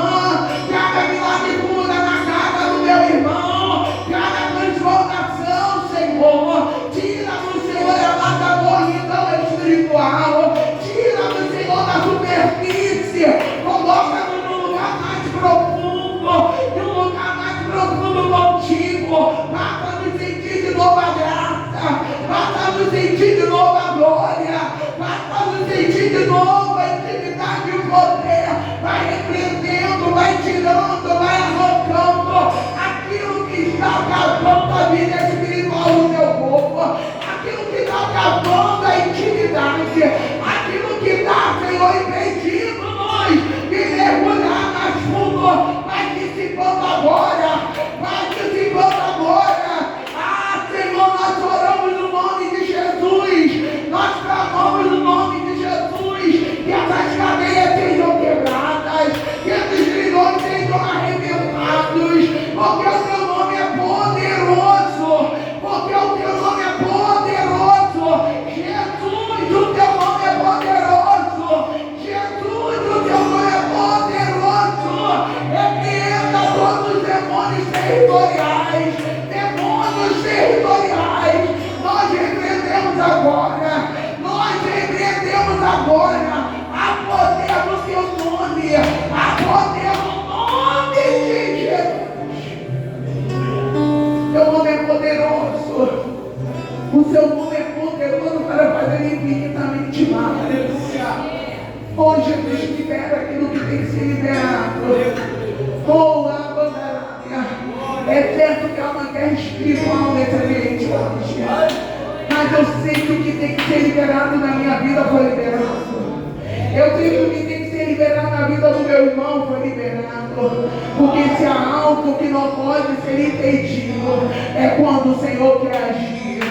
cada milagre cura na casa do meu irmão, cada transformação, Senhor, tira-nos, Senhor, a nossa morridão espiritual, tira-nos, Senhor, da superfície, coloca-nos num lugar mais profundo, num lugar mais profundo contigo. Mata-nos sentir de novo a graça, mata-nos sentir de novo a glória, mata-nos sentir de novo a intimidade e o poder. Vai repreendendo, vai tirando, vai arrancando aquilo que está acabando a vida espiritual do teu povo, aquilo que está acabando a intimidade, aquilo que está, Senhor, impedindo-nos de mergulhar mais fundo. Vai dissipando agora, vai dissipando agora. Ah, Senhor, nós oramos no nome de Jesus, nós clamamos no nome de Jesus, que essas cadeias sejam quebradas, que esses grilhões sejam arrebentados, porque o teu nome é poderoso, porque o teu nome é poderoso. Jesus, o teu nome é poderoso. Jesus, o teu nome é poderoso. Repreenda todos os demônios territoriais, demônios territoriais. Nós repreendemos agora, nós repreendemos agora a poder poder no nome de Jesus. Teu nome é poderoso. O seu nome é poderoso para fazer infinitamente mais. Oh, Jesus, libera aquilo que tem que ser liberado. Oh, abandonar. É certo que há uma guerra espiritual nesse ambiente hoje. Mas eu sei que o que tem que ser liberado na minha vida foi liberado. Eu sei que o que tem que ser liberado na vida do meu irmão foi liberado. Porque se há algo que não pode ser impedido, é quando o Senhor quer agir.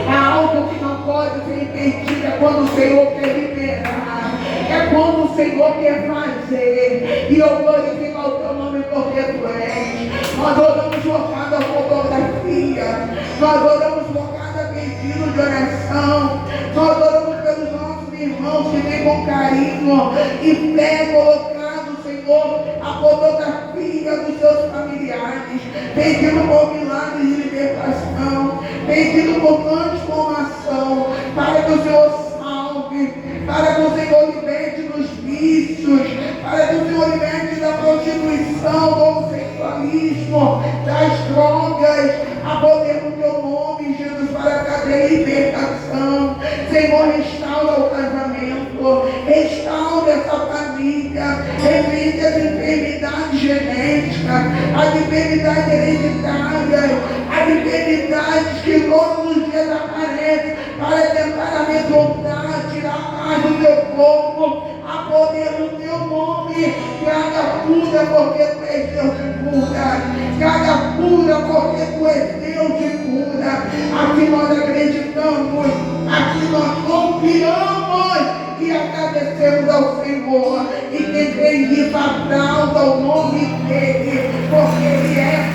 Há algo que não pode ser impedido, é quando o Senhor quer liberar. É quando o Senhor quer fazer. E eu glorifico o teu nome porque tu és. Nós oramos por cada fotografia. Nós oramos por cada pedido de oração. Nós oramos pelos nossos irmãos que vêm com carinho e fé colocando, Senhor, a fotografia dos seus familiares, pedindo por milagres de libertação, pedindo por transformação, para que o Senhor salve, para que o Senhor liberte dos vícios, para que o Senhor liberte da prostituição, do homossexualismo, das drogas, a poder do teu nome, Jesus, para trazer libertação. Senhor, restaura o casamento, restaura essa família, repreende as enfermidades genéticas, as enfermidades hereditárias, as enfermidades que todos os dias aparecem para tentar amedrontar, tirar a paz do teu corpo, a poder do teu nome. Traga cura porque tu és Deus de cura, traga cura porque tu és Deus de cura. Aqui nós acreditamos, aqui nós confiamos e agradecemos ao Senhor. E quem crê nisso aplauda o nome dele, porque ele é